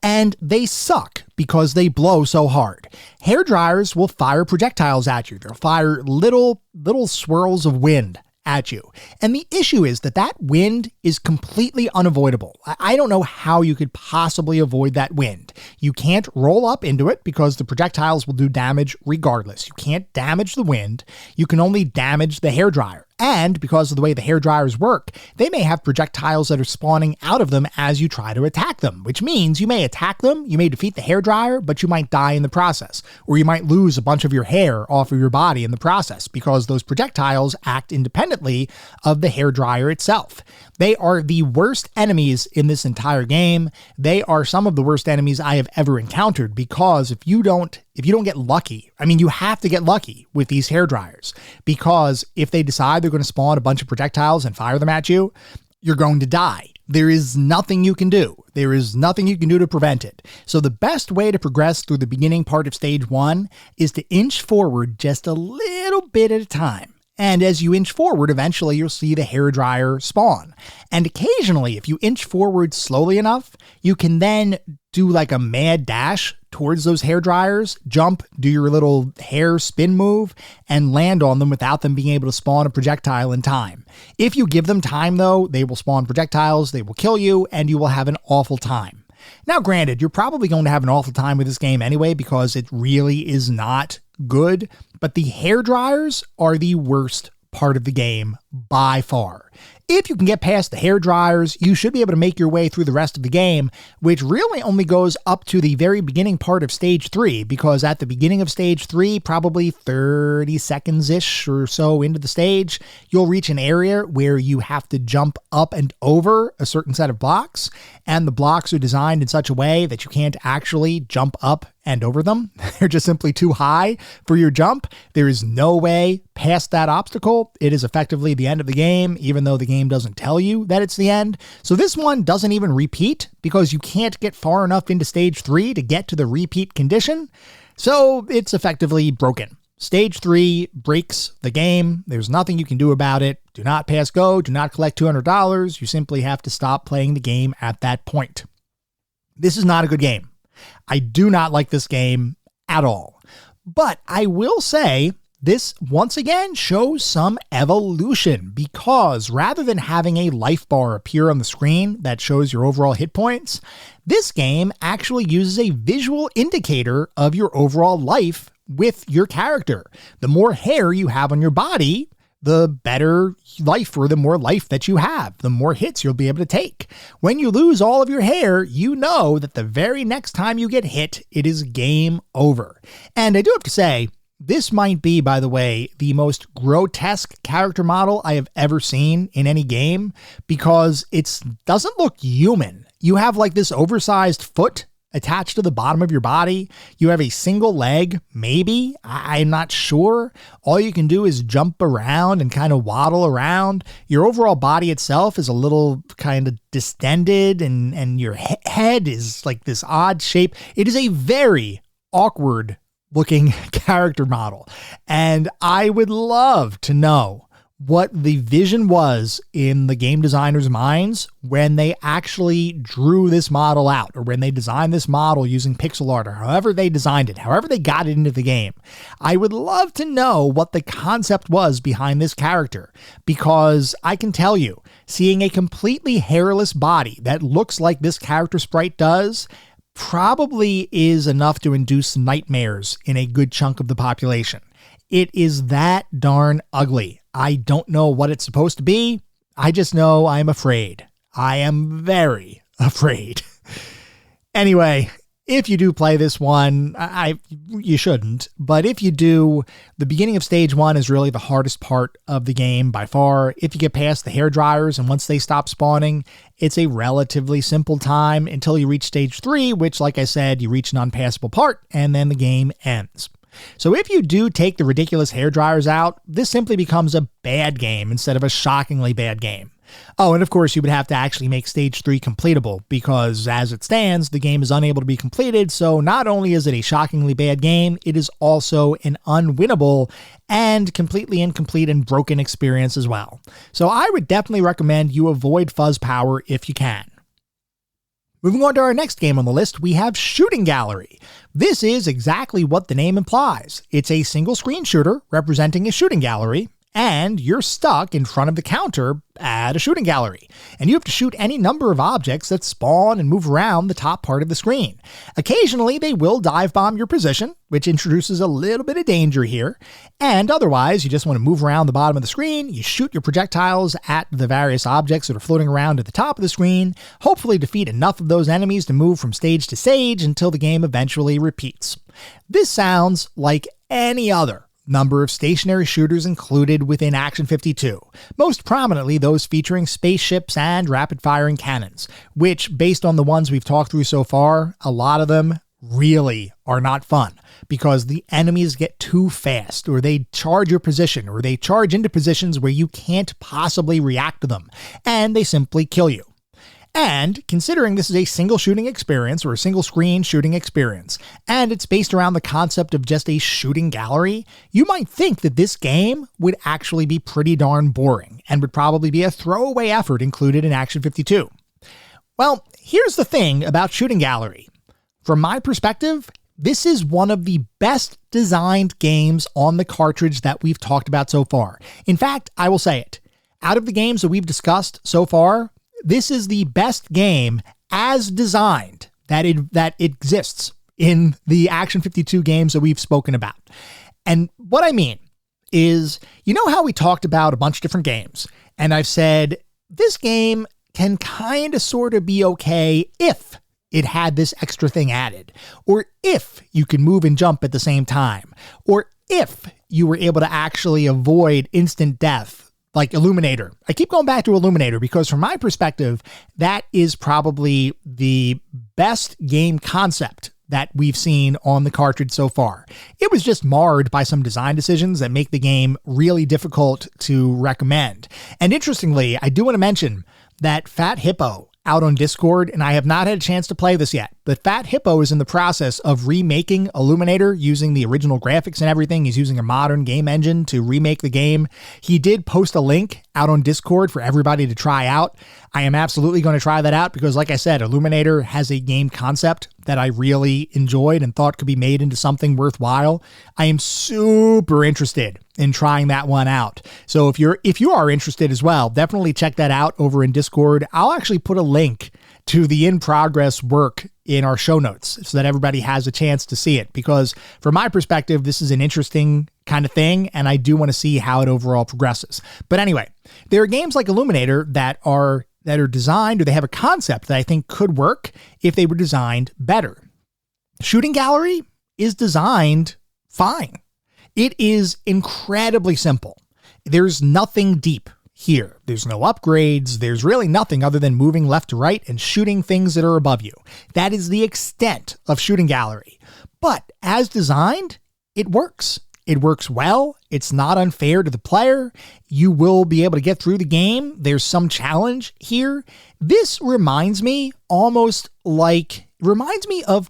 S1: and they suck because they blow so hard. Hair dryers will fire projectiles at you. They'll fire little swirls of wind at you. And the issue is that wind is completely unavoidable. I don't know how you could possibly avoid that wind. You can't roll up into it because the projectiles will do damage regardless. You can't damage the wind. You can only damage the hairdryer. And because of the way the hairdryers work, they may have projectiles that are spawning out of them as you try to attack them, which means you may attack them, you may defeat the hairdryer, but you might die in the process, or you might lose a bunch of your hair off of your body in the process because those projectiles act independently of the hairdryer itself. They are the worst enemies in this entire game. They are some of the worst enemies I have ever encountered because if you don't get lucky, I mean, you have to get lucky with these hairdryers because if they decide they're going to spawn a bunch of projectiles and fire them at you, you're going to die. There is nothing you can do. There is nothing you can do to prevent it. So the best way to progress through the beginning part of stage 1 is to inch forward just a little bit at a time. And as you inch forward, eventually you'll see the hairdryer spawn. And occasionally, if you inch forward slowly enough, you can then do like a mad dash towards those hairdryers, jump, do your little hair spin move, and land on them without them being able to spawn a projectile in time. If you give them time, though, they will spawn projectiles, they will kill you, and you will have an awful time. Now, granted, you're probably going to have an awful time with this game anyway because it really is not good, but the hairdryers are the worst part of the game by far. If you can get past the hairdryers, you should be able to make your way through the rest of the game, which really only goes up to the very beginning part of stage 3, because at the beginning of stage 3, probably 30 seconds-ish or so into the stage, you'll reach an area where you have to jump up and over a certain set of blocks, and the blocks are designed in such a way that you can't actually jump up and over them. They're just simply too high for your jump. There is no way past that obstacle. It is effectively the end of the game, even though the game doesn't tell you that it's the end. So this one doesn't even repeat because you can't get far enough into stage 3 to get to the repeat condition. So it's effectively broken. Stage 3 breaks the game. There's nothing you can do about it. Do not pass go. Do not collect $200. You simply have to stop playing the game at that point. This is not a good game. I do not like this game at all. But I will say this once again shows some evolution because rather than having a life bar appear on the screen that shows your overall hit points, this game actually uses a visual indicator of your overall life with your character. The more hair you have on your body, the better life or the more life that you have, the more hits you'll be able to take. When you lose all of your hair, you know that the very next time you get hit, it is game over. And I do have to say, this might be, by the way, the most grotesque character model I have ever seen in any game because it doesn't look human. You have like this oversized foot attached to the bottom of your body. You have a single leg, maybe. I'm not sure. All you can do is jump around and kind of waddle around. Your overall body itself is a little kind of distended and your head is like this odd shape. It is a very awkward looking character model. And I would love to know what the vision was in the game designers' minds when they actually drew this model out or when they designed this model using pixel art or however they designed it, however they got it into the game. I would love to know what the concept was behind this character because I can tell you, seeing a completely hairless body that looks like this character sprite does probably is enough to induce nightmares in a good chunk of the population. It is that darn ugly. I don't know what it's supposed to be. I just know I'm afraid. I am very afraid. Anyway, if you do play this one, you shouldn't. But if you do, the beginning of stage 1 is really the hardest part of the game by far. If you get past the hairdryers and once they stop spawning, it's a relatively simple time until you reach stage 3, which, like I said, you reach an unpassable part and then the game ends. So if you do take the ridiculous hairdryers out, this simply becomes a bad game instead of a shockingly bad game. Oh, and of course you would have to actually make stage 3 completable because as it stands, the game is unable to be completed. So not only is it a shockingly bad game, it is also an unwinnable and completely incomplete and broken experience as well. So I would definitely recommend you avoid fuzz power if you can. Moving on to our next game on the list, we have Shooting Gallery. This is exactly what the name implies. It's a single screen shooter representing a shooting gallery, and you're stuck in front of the counter at a shooting gallery, and you have to shoot any number of objects that spawn and move around the top part of the screen. Occasionally, they will dive bomb your position, which introduces a little bit of danger here, and otherwise, you just want to move around the bottom of the screen, you shoot your projectiles at the various objects that are floating around at the top of the screen, hopefully defeat enough of those enemies to move from stage to stage until the game eventually repeats. This sounds like any other number of stationary shooters included within Action 52, most prominently those featuring spaceships and rapid-firing cannons, which, based on the ones we've talked through so far, a lot of them really are not fun because the enemies get too fast, or they charge your position, or they charge into positions where you can't possibly react to them, and they simply kill you. And considering this is a single shooting experience or a single screen shooting experience, and it's based around the concept of just a shooting gallery, you might think that this game would actually be pretty darn boring and would probably be a throwaway effort included in Action 52. Well, here's the thing about Shooting Gallery. From my perspective, this is one of the best designed games on the cartridge that we've talked about so far. In fact, I will say it. Out of the games that we've discussed so far, this is the best game as designed that exists in the Action 52 games that we've spoken about. And what I mean is, you know how we talked about a bunch of different games, and I've said this game can kind of sort of be okay if it had this extra thing added, or if you could move and jump at the same time, or if you were able to actually avoid instant death, like Illuminator. I keep going back to Illuminator because from my perspective, that is probably the best game concept that we've seen on the cartridge so far. It was just marred by some design decisions that make the game really difficult to recommend. And interestingly, I do want to mention that Fat Hippo out on Discord, and I have not had a chance to play this yet, but Fat Hippo is in the process of remaking Illuminator using the original graphics and everything. He's using a modern game engine to remake the game. He did post a link out on Discord for everybody to try out. I am absolutely going to try that out because, like I said, Illuminator has a game concept that I really enjoyed and thought could be made into something worthwhile. I am super interested in trying that one out. So if you are interested as well, definitely check that out over in Discord. I'll actually put a link to the in-progress work in our show notes so that everybody has a chance to see it, because from my perspective, this is an interesting kind of thing, and I do want to see how it overall progresses. But anyway, there are games like Illuminator that are designed, or they have a concept that I think could work if they were designed better. Shooting Gallery is designed fine. It is incredibly simple. There's nothing deep here. There's no upgrades. There's really nothing other than moving left to right and shooting things that are above you. That is the extent of Shooting Gallery. But as designed, it works. It works well. It's not unfair to the player. You will be able to get through the game. There's some challenge here. This reminds me of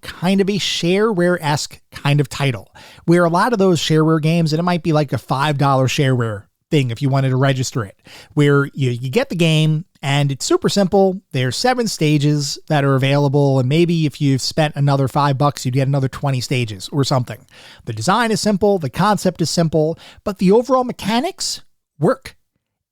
S1: kind of a shareware-esque kind of title, where a lot of those shareware games, and it might be like a $5 shareware thing if you wanted to register it, where you get the game and it's super simple. There's 7 stages that are available, and maybe if you've spent another $5, you'd get another 20 stages or something. The design is simple, the concept is simple, but the overall mechanics work,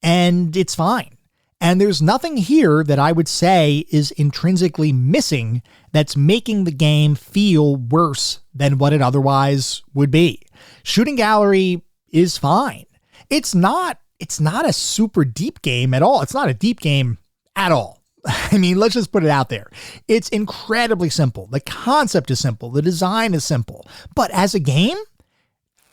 S1: and it's fine. And there's nothing here that I would say is intrinsically missing that's making the game feel worse than what it otherwise would be. Shooting Gallery is fine. It's not a super deep game at all. It's not a deep game at all. I mean, let's just put it out there. It's incredibly simple. The concept is simple. The design is simple. But as a game,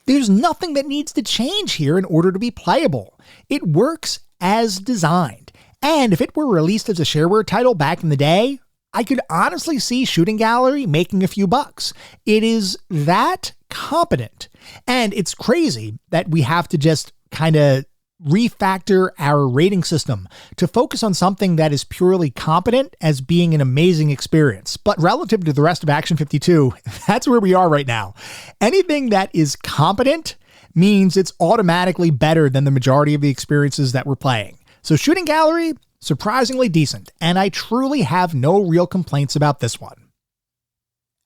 S1: there's nothing that needs to change here in order to be playable. It works as designed. And if it were released as a shareware title back in the day, I could honestly see Shooting Gallery making a few bucks. It is that competent. And it's crazy that we have to just kind of refactor our rating system to focus on something that is purely competent as being an amazing experience. But relative to the rest of Action 52, that's where we are right now. Anything that is competent means it's automatically better than the majority of the experiences that we're playing. So Shooting Gallery, surprisingly decent, and I truly have no real complaints about this one.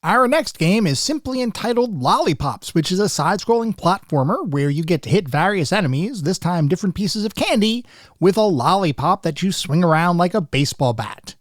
S1: Our next game is simply entitled Lollipops, which is a side-scrolling platformer where you get to hit various enemies, this time different pieces of candy, with a lollipop that you swing around like a baseball bat.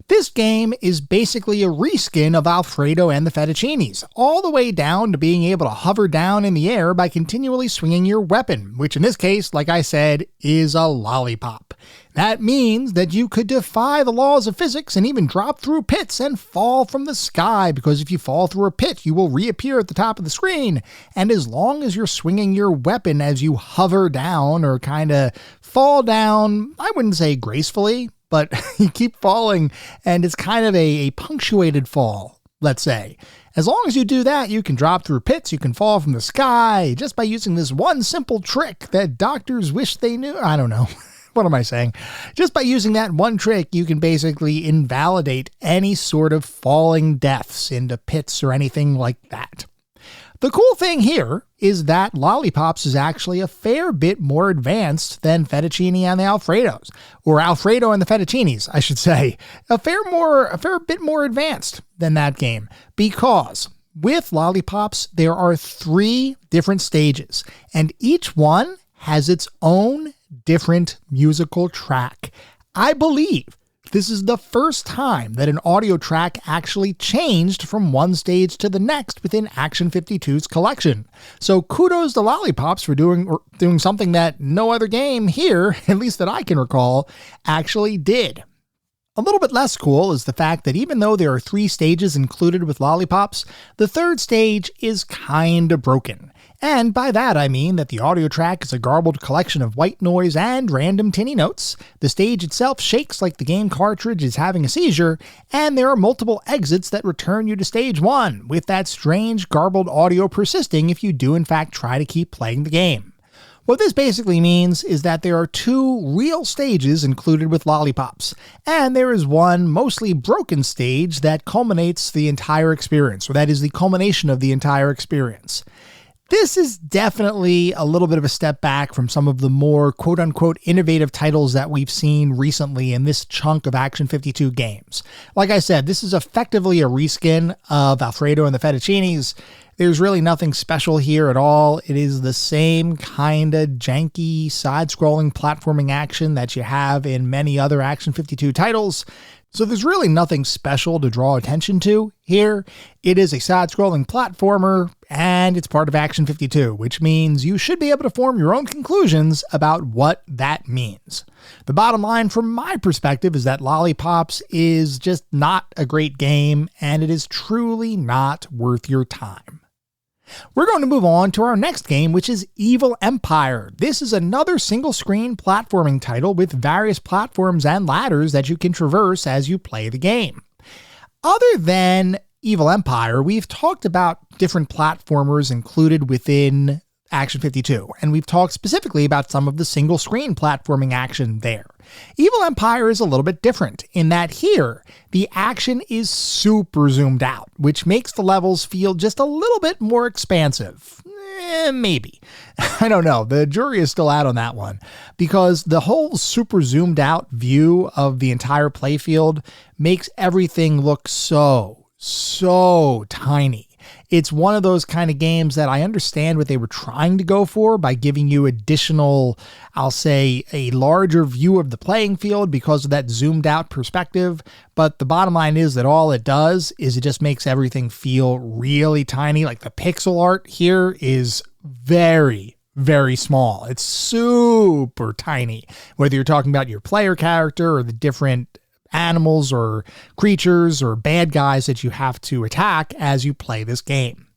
S1: This game is basically a reskin of Alfredo and the Fettuccinis, all the way down to being able to hover down in the air by continually swinging your weapon, which in this case, like I said, is a lollipop. That means that you could defy the laws of physics and even drop through pits and fall from the sky, because if you fall through a pit, you will reappear at the top of the screen. And as long as you're swinging your weapon as you hover down or kind of fall down, I wouldn't say gracefully, but you keep falling, and it's kind of a punctuated fall, let's say. As long as you do that, you can drop through pits, you can fall from the sky, just by using this one simple trick that doctors wish they knew. I don't know. What am I saying? Just by using that one trick, you can basically invalidate any sort of falling deaths into pits or anything like that. The cool thing here is that Lollipops is actually a fair bit more advanced than Fettuccine and the Alfredos, or Alfredo and the Fettuccinis, I should say. A fair bit more advanced than that game, because with Lollipops, there are 3 different stages, and each one has its own different musical track. I believe this is the first time that an audio track actually changed from one stage to the next within Action 52's collection. So kudos to Lollipops for doing something that no other game here, at least that I can recall, actually did. A little bit less cool is the fact that even though there are 3 stages included with Lollipops, the 3rd stage is kinda broken. And by that I mean that the audio track is a garbled collection of white noise and random tinny notes, the stage itself shakes like the game cartridge is having a seizure, and there are multiple exits that return you to stage 1, with that strange garbled audio persisting if you do in fact try to keep playing the game. What this basically means is that there are 2 real stages included with Lollipops, and there is one mostly broken stage that culminates the entire experience, or that is the culmination of the entire experience. This is definitely a little bit of a step back from some of the more quote-unquote innovative titles that we've seen recently in this chunk of Action 52 games. Like I said, this is effectively a reskin of Alfredo and the Fettuccinis. There's really nothing special here at all. It is the same kind of janky, side-scrolling platforming action that you have in many other Action 52 titles. So there's really nothing special to draw attention to here. It is a side-scrolling platformer, and it's part of Action 52, which means you should be able to form your own conclusions about what that means. The bottom line from my perspective is that Lollipops is just not a great game, and it is truly not worth your time. We're going to move on to our next game, which is Evil Empire. This is another single-screen platforming title with various platforms and ladders that you can traverse as you play the game. Other than Evil Empire, we've talked about different platformers included within Action 52, and we've talked specifically about some of the single-screen platforming action there. Evil Empire is a little bit different in that here, the action is super zoomed out, which makes the levels feel just a little bit more expansive. Maybe. I don't know. The jury is still out on that one, because the whole super zoomed out view of the entire playfield makes everything look so tiny. It's one of those kind of games that I understand what they were trying to go for by giving you additional, I'll say, a larger view of the playing field because of that zoomed out perspective. But the bottom line is that all it does is it just makes everything feel really tiny. Like the pixel art here is very, very small. It's super tiny, whether you're talking about your player character or the different animals or creatures or bad guys that you have to attack as you play this game.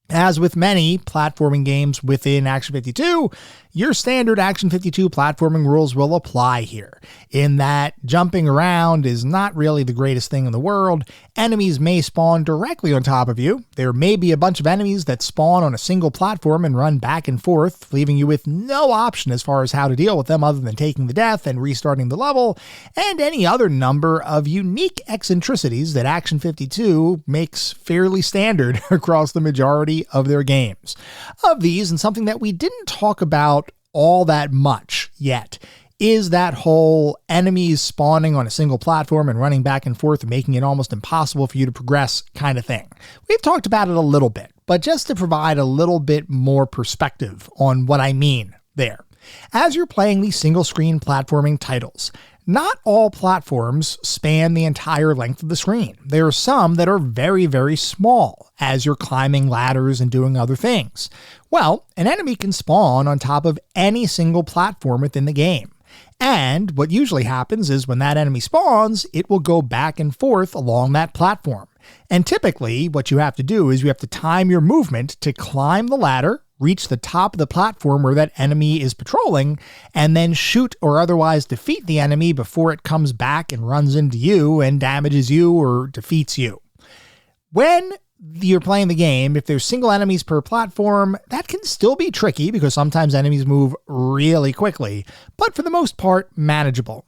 S1: As with many platforming games within Action 52, your standard Action 52 platforming rules will apply here, in that jumping around is not really the greatest thing in the world. Enemies may spawn directly on top of you. There may be a bunch of enemies that spawn on a single platform and run back and forth, leaving you with no option as far as how to deal with them other than taking the death and restarting the level, and any other number of unique eccentricities that Action 52 makes fairly standard across the majority of their games. Of these, and something that we didn't talk about all that much yet, is that whole enemies spawning on a single platform and running back and forth and making it almost impossible for you to progress kind of thing. We've talked about it a little bit, but just to provide a little bit more perspective on what I mean there. As you're playing these single screen platforming titles, not all platforms span the entire length of the screen. There are some that are very, very small as you're climbing ladders and doing other things. Well, an enemy can spawn on top of any single platform within the game. And what usually happens is when that enemy spawns, it will go back and forth along that platform. And typically what you have to do is you have to time your movement to climb the ladder, reach the top of the platform where that enemy is patrolling, and then shoot or otherwise defeat the enemy before it comes back and runs into you and damages you or defeats you. When you're playing the game, if there's single enemies per platform, that can still be tricky because sometimes enemies move really quickly, but for the most part, manageable.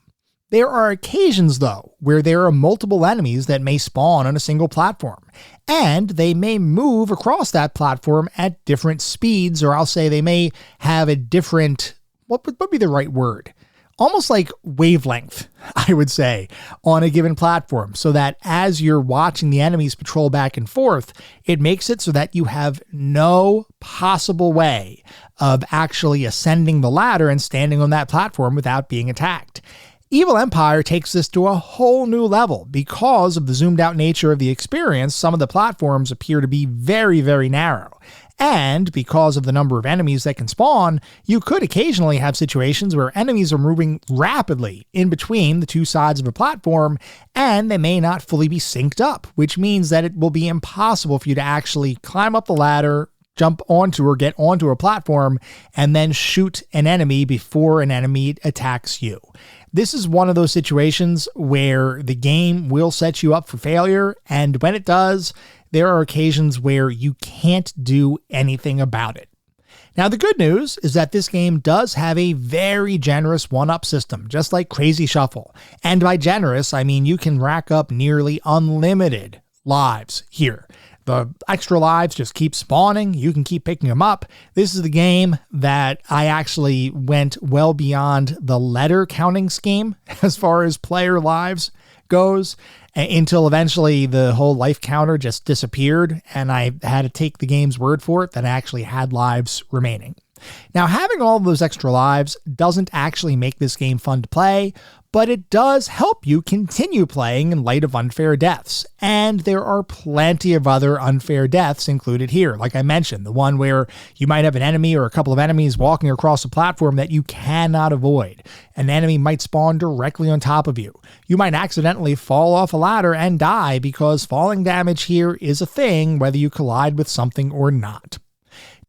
S1: There are occasions, though, where there are multiple enemies that may spawn on a single platform, and they may move across that platform at different speeds, or I'll say they may have a different, what would be the right word? Almost like wavelength, I would say, on a given platform, so that as you're watching the enemies patrol back and forth, it makes it so that you have no possible way of actually ascending the ladder and standing on that platform without being attacked. Evil Empire takes this to a whole new level. Because of the zoomed out nature of the experience, some of the platforms appear to be very, very narrow. And because of the number of enemies that can spawn, you could occasionally have situations where enemies are moving rapidly in between the two sides of a platform, and they may not fully be synced up, which means that it will be impossible for you to actually climb up the ladder, jump onto or get onto a platform, and then shoot an enemy before an enemy attacks you. This is one of those situations where the game will set you up for failure, and when it does, there are occasions where you can't do anything about it. Now, the good news is that this game does have a very generous one-up system, just like Crazy Shuffle. And by generous, I mean you can rack up nearly unlimited lives here. The extra lives just keep spawning. You can keep picking them up. This is the game that I actually went well beyond the letter counting scheme as far as player lives goes, until eventually the whole life counter just disappeared and I had to take the game's word for it that I actually had lives remaining. Now, having all of those extra lives doesn't actually make this game fun to play, but it does help you continue playing in light of unfair deaths. And there are plenty of other unfair deaths included here. Like I mentioned, the one where you might have an enemy or a couple of enemies walking across a platform that you cannot avoid. An enemy might spawn directly on top of you. You might accidentally fall off a ladder and die because falling damage here is a thing whether you collide with something or not.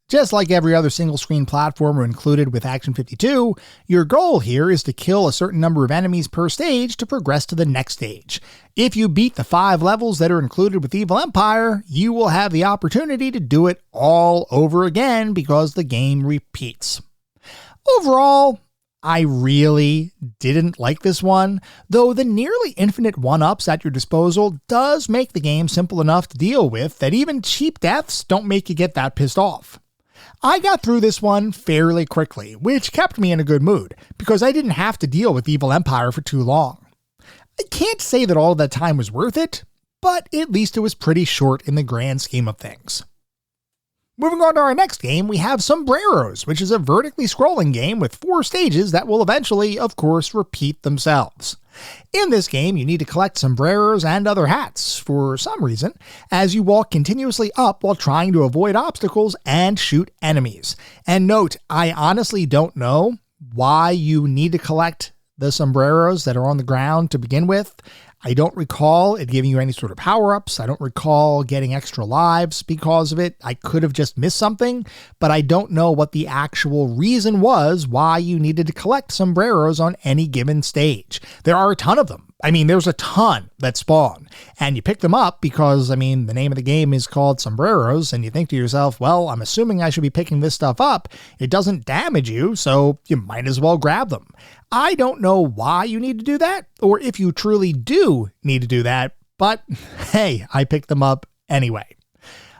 S1: Just like every other single-screen platformer included with Action 52, your goal here is to kill a certain number of enemies per stage to progress to the next stage. If you beat the 5 levels that are included with Evil Empire, you will have the opportunity to do it all over again because the game repeats. Overall, I really didn't like this one, though the nearly infinite one-ups at your disposal does make the game simple enough to deal with that even cheap deaths don't make you get that pissed off. I got through this one fairly quickly, which kept me in a good mood, because I didn't have to deal with Evil Empire for too long. I can't say that all of that time was worth it, but at least it was pretty short in the grand scheme of things. Moving on to our next game, we have Sombreros, which is a vertically scrolling game with 4 stages that will eventually, of course, repeat themselves. In this game, you need to collect sombreros and other hats, for some reason, as you walk continuously up while trying to avoid obstacles and shoot enemies. And note, I honestly don't know why you need to collect the sombreros that are on the ground to begin with. I don't recall it giving you any sort of power-ups. I don't recall getting extra lives because of it. I could have just missed something, but I don't know what the actual reason was why you needed to collect sombreros on any given stage. There are a ton of them. I mean, there's a ton that spawn, and you pick them up because, I mean, the name of the game is called Sombreros, and you think to yourself, well, I'm assuming I should be picking this stuff up. It doesn't damage you, so you might as well grab them. I don't know why you need to do that, or if you truly do need to do that, but hey, I picked them up anyway.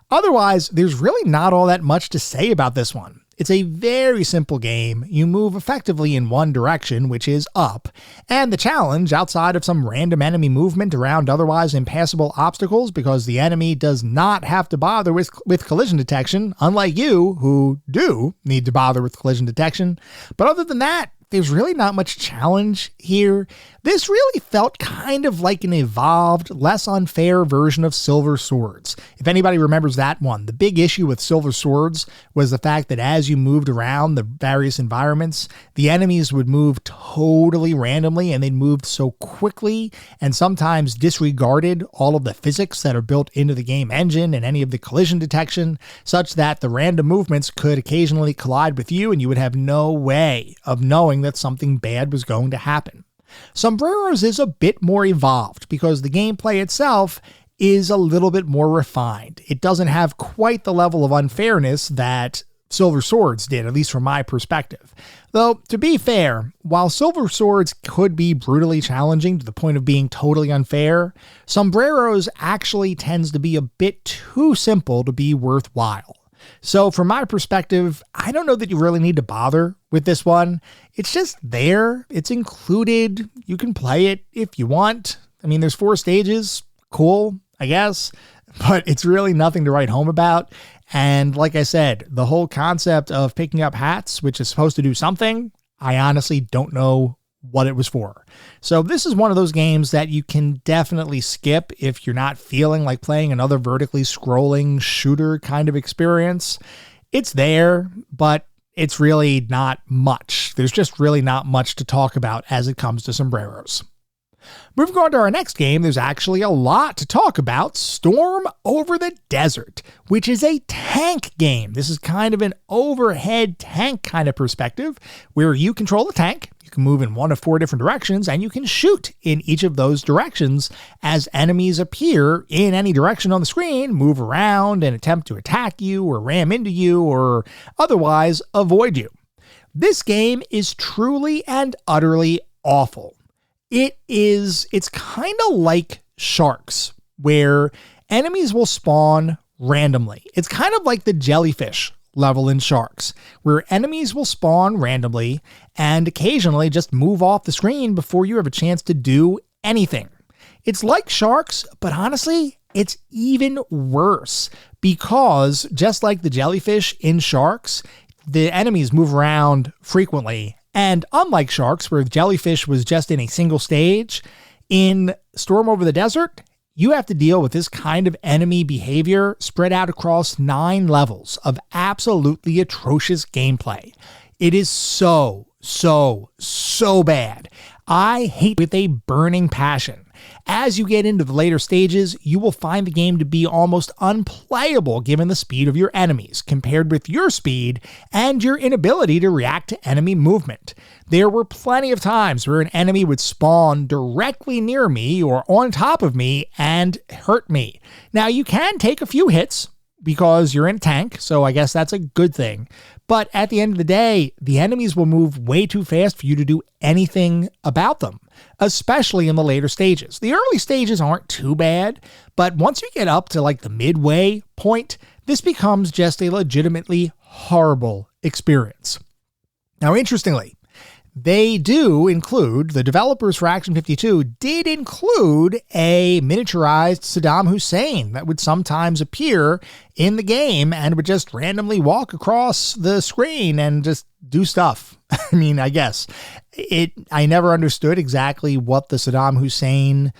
S1: Otherwise, there's really not all that much to say about this one. It's a very simple game. You move effectively in one direction, which is up, and the challenge, outside of some random enemy movement around otherwise impassable obstacles, because the enemy does not have to bother with collision detection, unlike you, who do need to bother with collision detection. But other than that, there's really not much challenge here. This really felt kind of like an evolved, less unfair version of Silver Swords. If anybody remembers that one, the big issue with Silver Swords was the fact that as you moved around the various environments, the enemies would move totally randomly, and they'd moved so quickly and sometimes disregarded all of the physics that are built into the game engine and any of the collision detection, such that the random movements could occasionally collide with you and you would have no way of knowing that something bad was going to happen. Sombreros is a bit more evolved because the gameplay itself is a little bit more refined. It doesn't have quite the level of unfairness that Silver Swords did, at least from my perspective. Though, to be fair, while Silver Swords could be brutally challenging to the point of being totally unfair, Sombreros actually tends to be a bit too simple to be worthwhile. So from my perspective, I don't know that you really need to bother with this one. It's just there. It's included. You can play it if you want. I mean, there's 4 stages. Cool, I guess. But it's really nothing to write home about. And like I said, the whole concept of picking up hats, which is supposed to do something, I honestly don't know what it was for. So this is one of those games that you can definitely skip if you're not feeling like playing another vertically scrolling shooter kind of experience. It's there, but it's really not much. There's just really not much to talk about as it comes to Sombreros. Moving on to our next game, there's actually a lot to talk about. Storm Over the Desert, which is a tank game. This is kind of an overhead tank kind of perspective where you control the tank. You can move in one of 4 different directions, and you can shoot in each of those directions as enemies appear in any direction on the screen, move around and attempt to attack you or ram into you or otherwise avoid you. This game is truly and utterly awful. It's kind of like Sharks, where enemies will spawn randomly. It's kind of like the jellyfish level in Sharks, where enemies will spawn randomly and occasionally just move off the screen before you have a chance to do anything. It's like Sharks, but honestly, it's even worse because just like the jellyfish in Sharks, the enemies move around frequently. And unlike Sharks, where the jellyfish was just in a single stage, in Storm Over the Desert, you have to deal with this kind of enemy behavior spread out across 9 levels of absolutely atrocious gameplay. It is so bad. I hate with a burning passion. As you get into the later stages, you will find the game to be almost unplayable given the speed of your enemies, compared with your speed and your inability to react to enemy movement. There were plenty of times where an enemy would spawn directly near me or on top of me and hurt me. Now, you can take a few hits because you're in a tank, so I guess that's a good thing. But at the end of the day, the enemies will move way too fast for you to do anything about them, especially in the later stages. The early stages aren't too bad, but once you get up to like the midway point, this becomes just a legitimately horrible experience. Now, interestingly, they do include, the developers for Action 52 did include a miniaturized Saddam Hussein that would sometimes appear in the game and would just randomly walk across the screen and just do stuff. I mean, I guess. I never understood exactly what the Saddam Hussein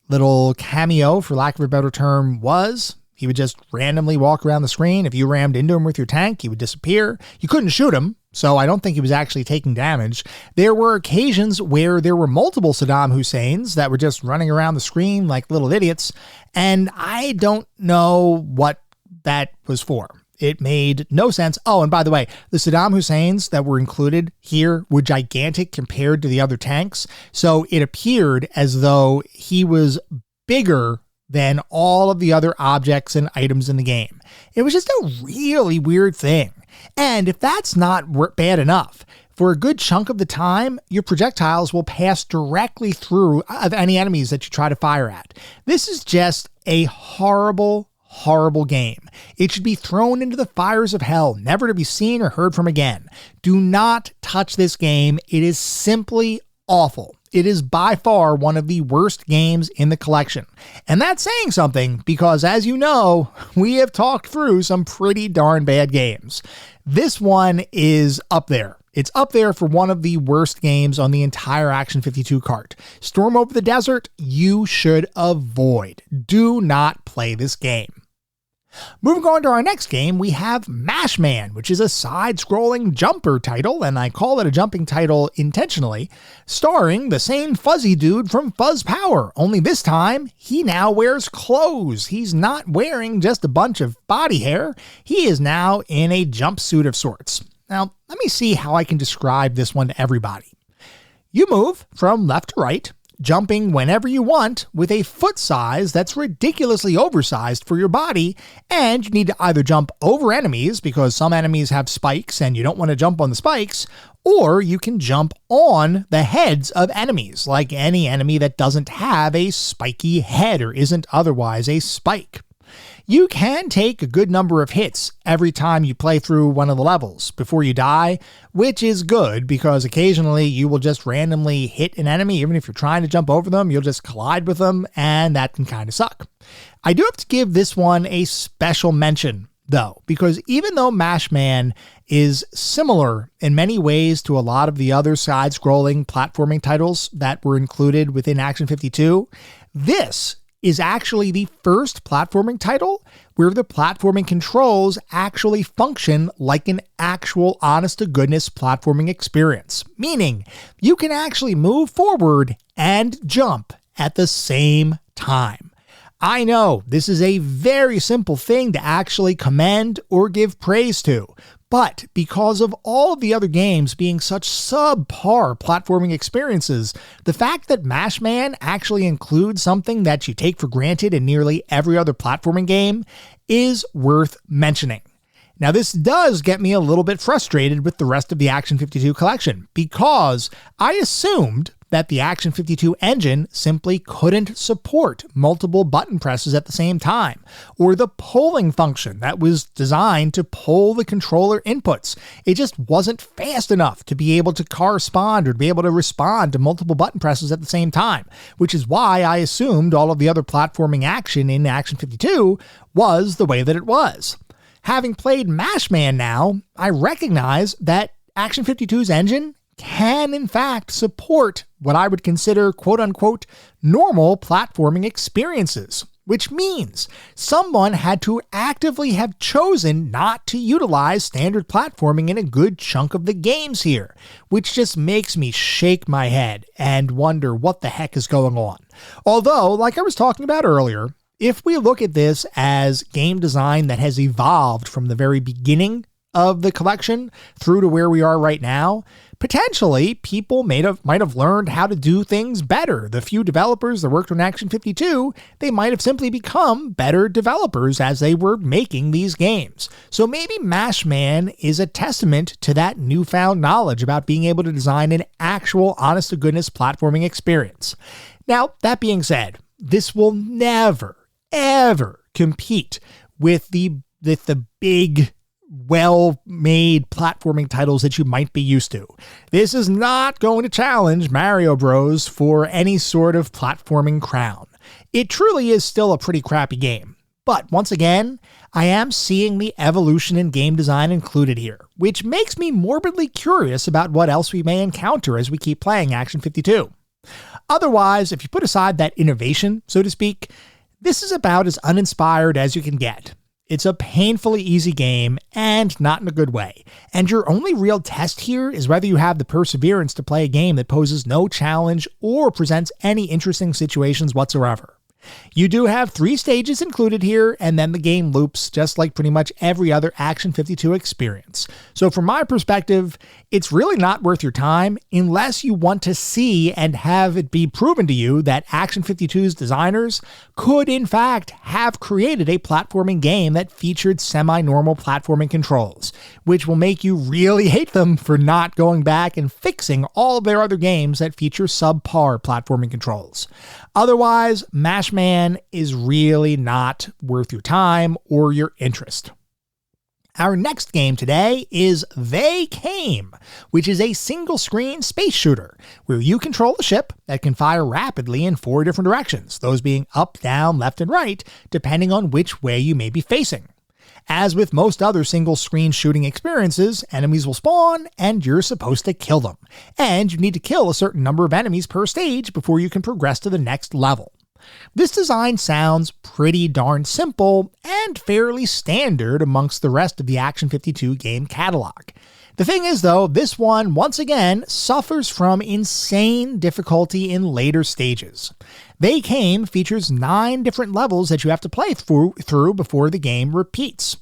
S1: little cameo, for lack of a better term, was. He would just randomly walk around the screen. If you rammed into him with your tank, he would disappear. You couldn't shoot him, so I don't think he was actually taking damage. There were occasions where there were multiple Saddam Husseins that were just running around the screen like little idiots, and I don't know what that was for. It made no sense. Oh, and by the way, the Saddam Husseins that were included here were gigantic compared to the other tanks, so it appeared as though he was bigger than all of the other objects and items in the game. It was just a really weird thing. And if that's not bad enough, for a good chunk of the time, your projectiles will pass directly through any enemies that you try to fire at. This is just a horrible horrible game. It should be thrown into the fires of hell, never to be seen or heard from again. Do not touch this game. It is simply awful. It is by far one of the worst games in the collection. And that's saying something because, as you know, we have talked through some pretty darn bad games. This one is up there. It's up there for one of the worst games on the entire Action 52 cart. Storm Over the Desert, you should avoid. Do not play this game. Moving on to our next game, we have Mash Man, which is a side-scrolling jumper title, and I call it a jumping title intentionally, starring the same fuzzy dude from Fuzz Power, only this time, he now wears clothes. He's not wearing just a bunch of body hair, he is now in a jumpsuit of sorts. Now, let me see how I can describe this one to everybody. You move from left to right, jumping whenever you want with a foot size that's ridiculously oversized for your body, and you need to either jump over enemies because some enemies have spikes and you don't want to jump on the spikes, or you can jump on the heads of enemies, like any enemy that doesn't have a spiky head or isn't otherwise a spike. You can take a good number of hits every time you play through one of the levels before you die, which is good because occasionally you will just randomly hit an enemy. Even if you're trying to jump over them, you'll just collide with them, and that can kind of suck. I do have to give this one a special mention, though, because even though Mash Man is similar in many ways to a lot of the other side-scrolling platforming titles that were included within Action 52, this is actually the first platforming title where the platforming controls actually function like an actual honest-to-goodness platforming experience, meaning you can actually move forward and jump at the same time. I know this is a very simple thing to actually commend or give praise to, but because of all of the other games being such subpar platforming experiences, the fact that Mash Man actually includes something that you take for granted in nearly every other platforming game is worth mentioning. Now, this does get me a little bit frustrated with the rest of the Action 52 collection, because I assumed that the Action 52 engine simply couldn't support multiple button presses at the same time, or the polling function that was designed to poll the controller inputs. It just wasn't fast enough to be able to correspond or to be able to respond to multiple button presses at the same time, which is why I assumed all of the other platforming action in Action 52 was the way that it was. Having played Mash Man now, I recognize that Action 52's engine can in fact support what I would consider quote-unquote normal platforming experiences, which means someone had to actively have chosen not to utilize standard platforming in a good chunk of the games here, which just makes me shake my head and wonder what the heck is going on. Although, like I was talking about earlier, if we look at this as game design that has evolved from the very beginning of the collection through to where we are right now, potentially people might have learned how to do things better. The few developers that worked on Action 52, they might have simply become better developers as they were making these games. So maybe Mash Man is a testament to that newfound knowledge about being able to design an actual honest-to-goodness platforming experience. Now, that being said, this will never, ever compete with the big, well-made platforming titles that you might be used to. This is not going to challenge Mario Bros. For any sort of platforming crown. It truly is still a pretty crappy game. But once again, I am seeing the evolution in game design included here, which makes me morbidly curious about what else we may encounter as we keep playing Action 52. Otherwise, if you put aside that innovation, so to speak, this is about as uninspired as you can get. It's a painfully easy game, and not in a good way. And your only real test here is whether you have the perseverance to play a game that poses no challenge or presents any interesting situations whatsoever. You do have 3 stages included here, and then the game loops just like pretty much every other Action 52 experience. So from my perspective, it's really not worth your time unless you want to see and have it be proven to you that Action 52's designers could in fact have created a platforming game that featured semi-normal platforming controls, which will make you really hate them for not going back and fixing all of their other games that feature subpar platforming controls. Otherwise, Mash Man is really not worth your time or your interest. Our next game today is They Came, which is a single-screen space shooter where you control a ship that can fire rapidly in 4 different directions, those being up, down, left, and right, depending on which way you may be facing. As with most other single-screen shooting experiences, enemies will spawn, and you're supposed to kill them. And you need to kill a certain number of enemies per stage before you can progress to the next level. This design sounds pretty darn simple and fairly standard amongst the rest of the Action 52 game catalog. The thing is, though, this one, once again, suffers from insane difficulty in later stages. They Came features 9 different levels that you have to play through before the game repeats.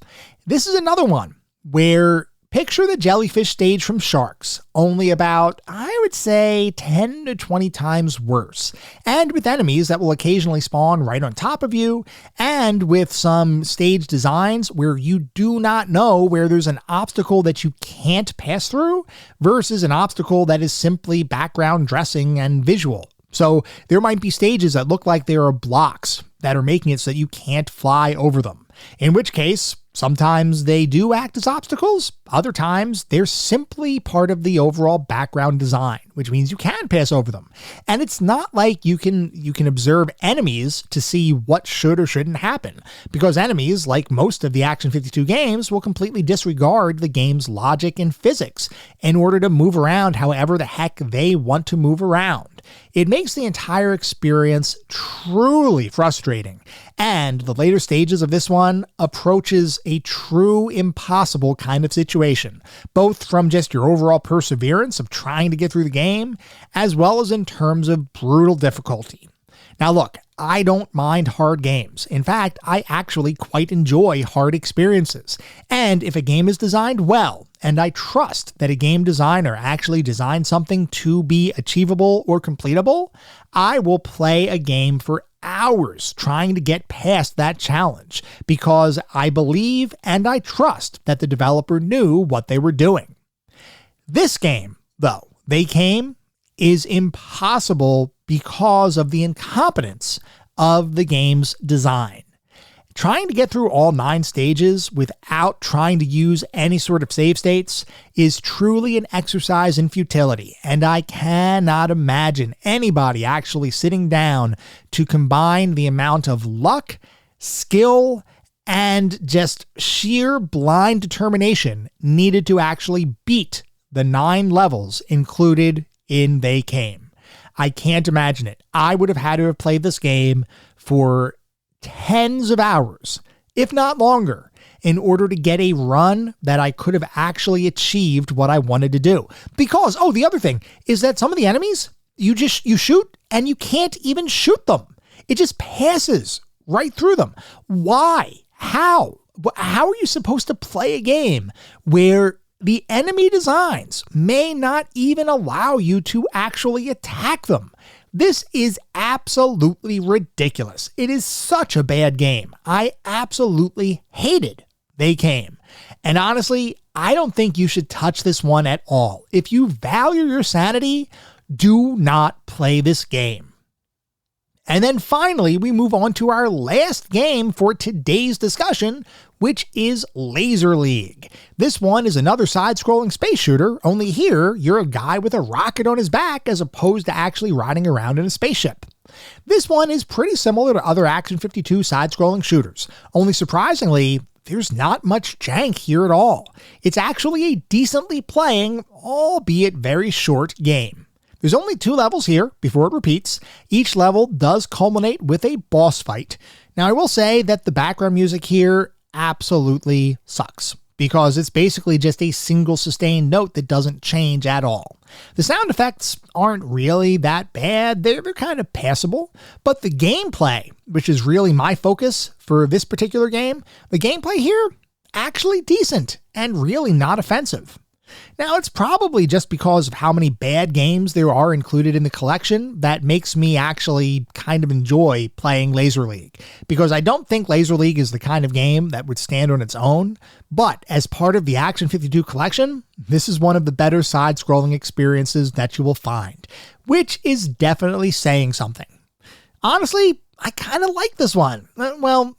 S1: This is another one where picture the jellyfish stage from Sharks, only about, I would say, 10 to 20 times worse, and with enemies that will occasionally spawn right on top of you, and with some stage designs where you do not know where there's an obstacle that you can't pass through versus an obstacle that is simply background dressing and visual. So there might be stages that look like there are blocks that are making it so that you can't fly over them, in which case, sometimes they do act as obstacles, other times they're simply part of the overall background design, which means you can pass over them. And it's not like you can observe enemies to see what should or shouldn't happen, because enemies, like most of the Action 52 games, will completely disregard the game's logic and physics in order to move around however the heck they want to move around. It makes the entire experience truly frustrating, and the later stages of this one approaches a true impossible kind of situation, both from just your overall perseverance of trying to get through the game, as well as in terms of brutal difficulty. Now look, I don't mind hard games. In fact, I actually quite enjoy hard experiences. And if a game is designed well, and I trust that a game designer actually designed something to be achievable or completable, I will play a game for hours trying to get past that challenge because I believe and I trust that the developer knew what they were doing. This game, though, They Came, is impossible because of the incompetence of the game's design. Trying to get through all 9 stages without trying to use any sort of save states is truly an exercise in futility, and I cannot imagine anybody actually sitting down to combine the amount of luck, skill, and just sheer blind determination needed to actually beat the 9 levels included in They Came. I can't imagine it. I would have had to have played this game for tens of hours, if not longer, in order to get a run that I could have actually achieved what I wanted to do. Because, the other thing is that some of the enemies, you shoot and you can't even shoot them. It just passes right through them. Why? How? How are you supposed to play a game where the enemy designs may not even allow you to actually attack them? This is absolutely ridiculous. It is such a bad game. I absolutely hated They Came. And honestly, I don't think you should touch this one at all. If you value your sanity, do not play this game. And then finally, we move on to our last game for today's discussion, which is Laser League. This one is another side-scrolling space shooter, only here you're a guy with a rocket on his back as opposed to actually riding around in a spaceship. This one is pretty similar to other Action 52 side-scrolling shooters, only surprisingly, there's not much jank here at all. It's actually a decently playing, albeit very short game. There's only 2 levels here before it repeats. Each level does culminate with a boss fight. Now, I will say that the background music here absolutely sucks because it's basically just a single sustained note that doesn't change at all. The sound effects aren't really that bad. They're kind of passable, but the gameplay, which is really my focus for this particular game, the gameplay here actually decent and really not offensive. Now, it's probably just because of how many bad games there are included in the collection that makes me actually kind of enjoy playing Laser League, because I don't think Laser League is the kind of game that would stand on its own, but as part of the Action 52 collection, this is one of the better side-scrolling experiences that you will find, which is definitely saying something. Honestly, I kind of like this one. Well,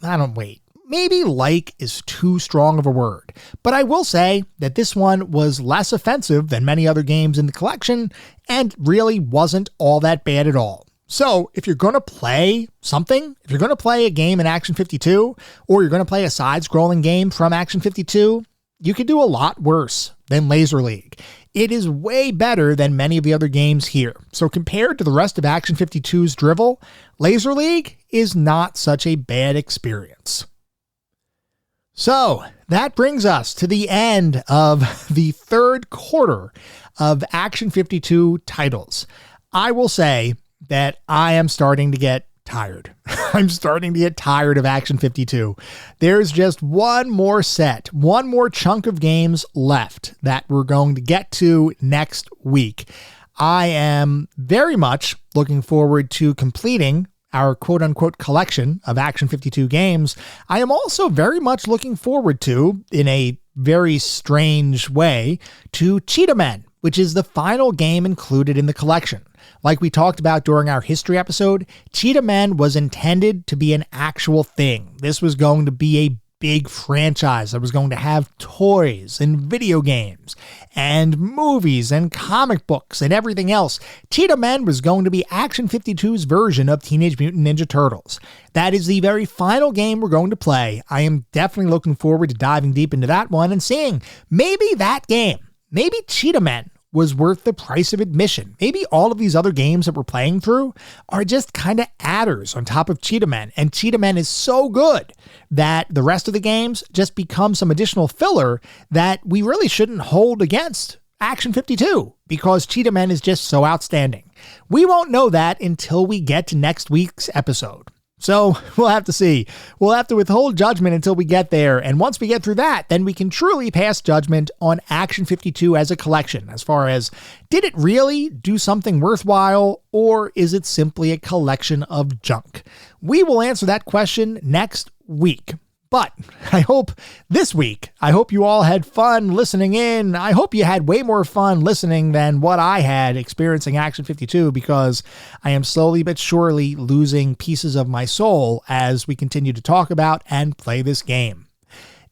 S1: maybe like is too strong of a word, but I will say that this one was less offensive than many other games in the collection and really wasn't all that bad at all. So if you're going to play something, if you're going to play a game in Action 52, or you're going to play a side-scrolling game from Action 52, you could do a lot worse than Laser League. It is way better than many of the other games here. So compared to the rest of Action 52's drivel, Laser League is not such a bad experience. So that brings us to the end of the third quarter of Action 52 titles. I will say that I am starting to get tired. I'm starting to get tired of Action 52. There's just one more set, one more chunk of games left that we're going to get to next week. I am very much looking forward to completing our quote-unquote collection of Action 52 games. I am also very much looking forward to, in a very strange way, to Cheetah Men, which is the final game included in the collection. Like we talked about during our history episode, Cheetah Men was intended to be an actual thing. This was going to be a big franchise that was going to have toys and video games and movies and comic books and everything else. Cheetah Men was going to be Action 52's version of Teenage Mutant Ninja Turtles. That is the very final game we're going to play. I am definitely looking forward to diving deep into that one and seeing maybe that game, maybe Cheetah Men, was worth the price of admission. Maybe all of these other games that we're playing through are just kind of adders on top of Cheetah Men, and Cheetah Men is so good that the rest of the games just become some additional filler that we really shouldn't hold against Action 52 because Cheetah Men is just so outstanding. We won't know that until we get to next week's episode. So we'll have to see. We'll have to withhold judgment until we get there. And once we get through that, then we can truly pass judgment on Action 52 as a collection, as far as did it really do something worthwhile, or is it simply a collection of junk? We will answer that question next week. But I hope this week, I hope you all had fun listening in. I hope you had way more fun listening than what I had experiencing Action 52, because I am slowly but surely losing pieces of my soul as we continue to talk about and play this game.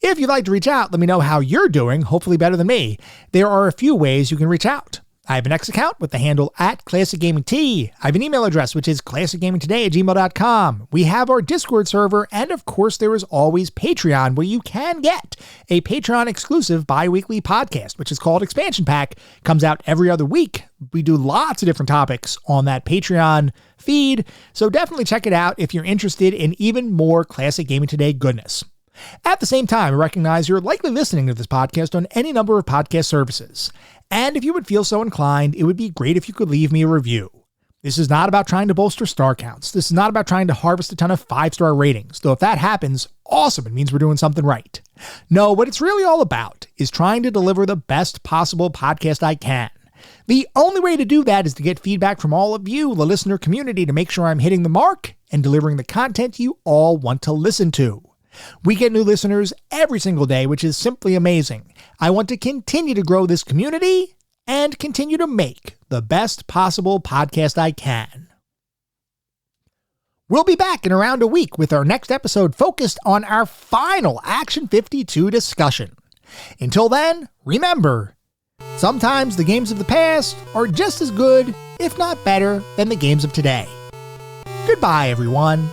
S1: If you'd like to reach out, let me know how you're doing, hopefully better than me. There are a few ways you can reach out. I have an X account with the handle @ClassicGamingT. I have an email address, which is classicgamingtoday@gmail.com. We have our Discord server, and of course there is always Patreon, where you can get a Patreon exclusive bi-weekly podcast, which is called Expansion Pack. Comes out every other week. We do lots of different topics on that Patreon feed, so definitely check it out if you're interested in even more Classic Gaming Today goodness. At the same time, I recognize you're likely listening to this podcast on any number of podcast services. And if you would feel so inclined, it would be great if you could leave me a review. This is not about trying to bolster star counts. This is not about trying to harvest a ton of 5-star ratings. Though if that happens, awesome. It means we're doing something right. No, what it's really all about is trying to deliver the best possible podcast I can. The only way to do that is to get feedback from all of you, the listener community, to make sure I'm hitting the mark and delivering the content you all want to listen to. We get new listeners every single day, which is simply amazing. I want to continue to grow this community and continue to make the best possible podcast I can. We'll be back in around a week with our next episode focused on our final Action 52 discussion. Until then, remember, sometimes the games of the past are just as good, if not better, than the games of today. Goodbye, everyone.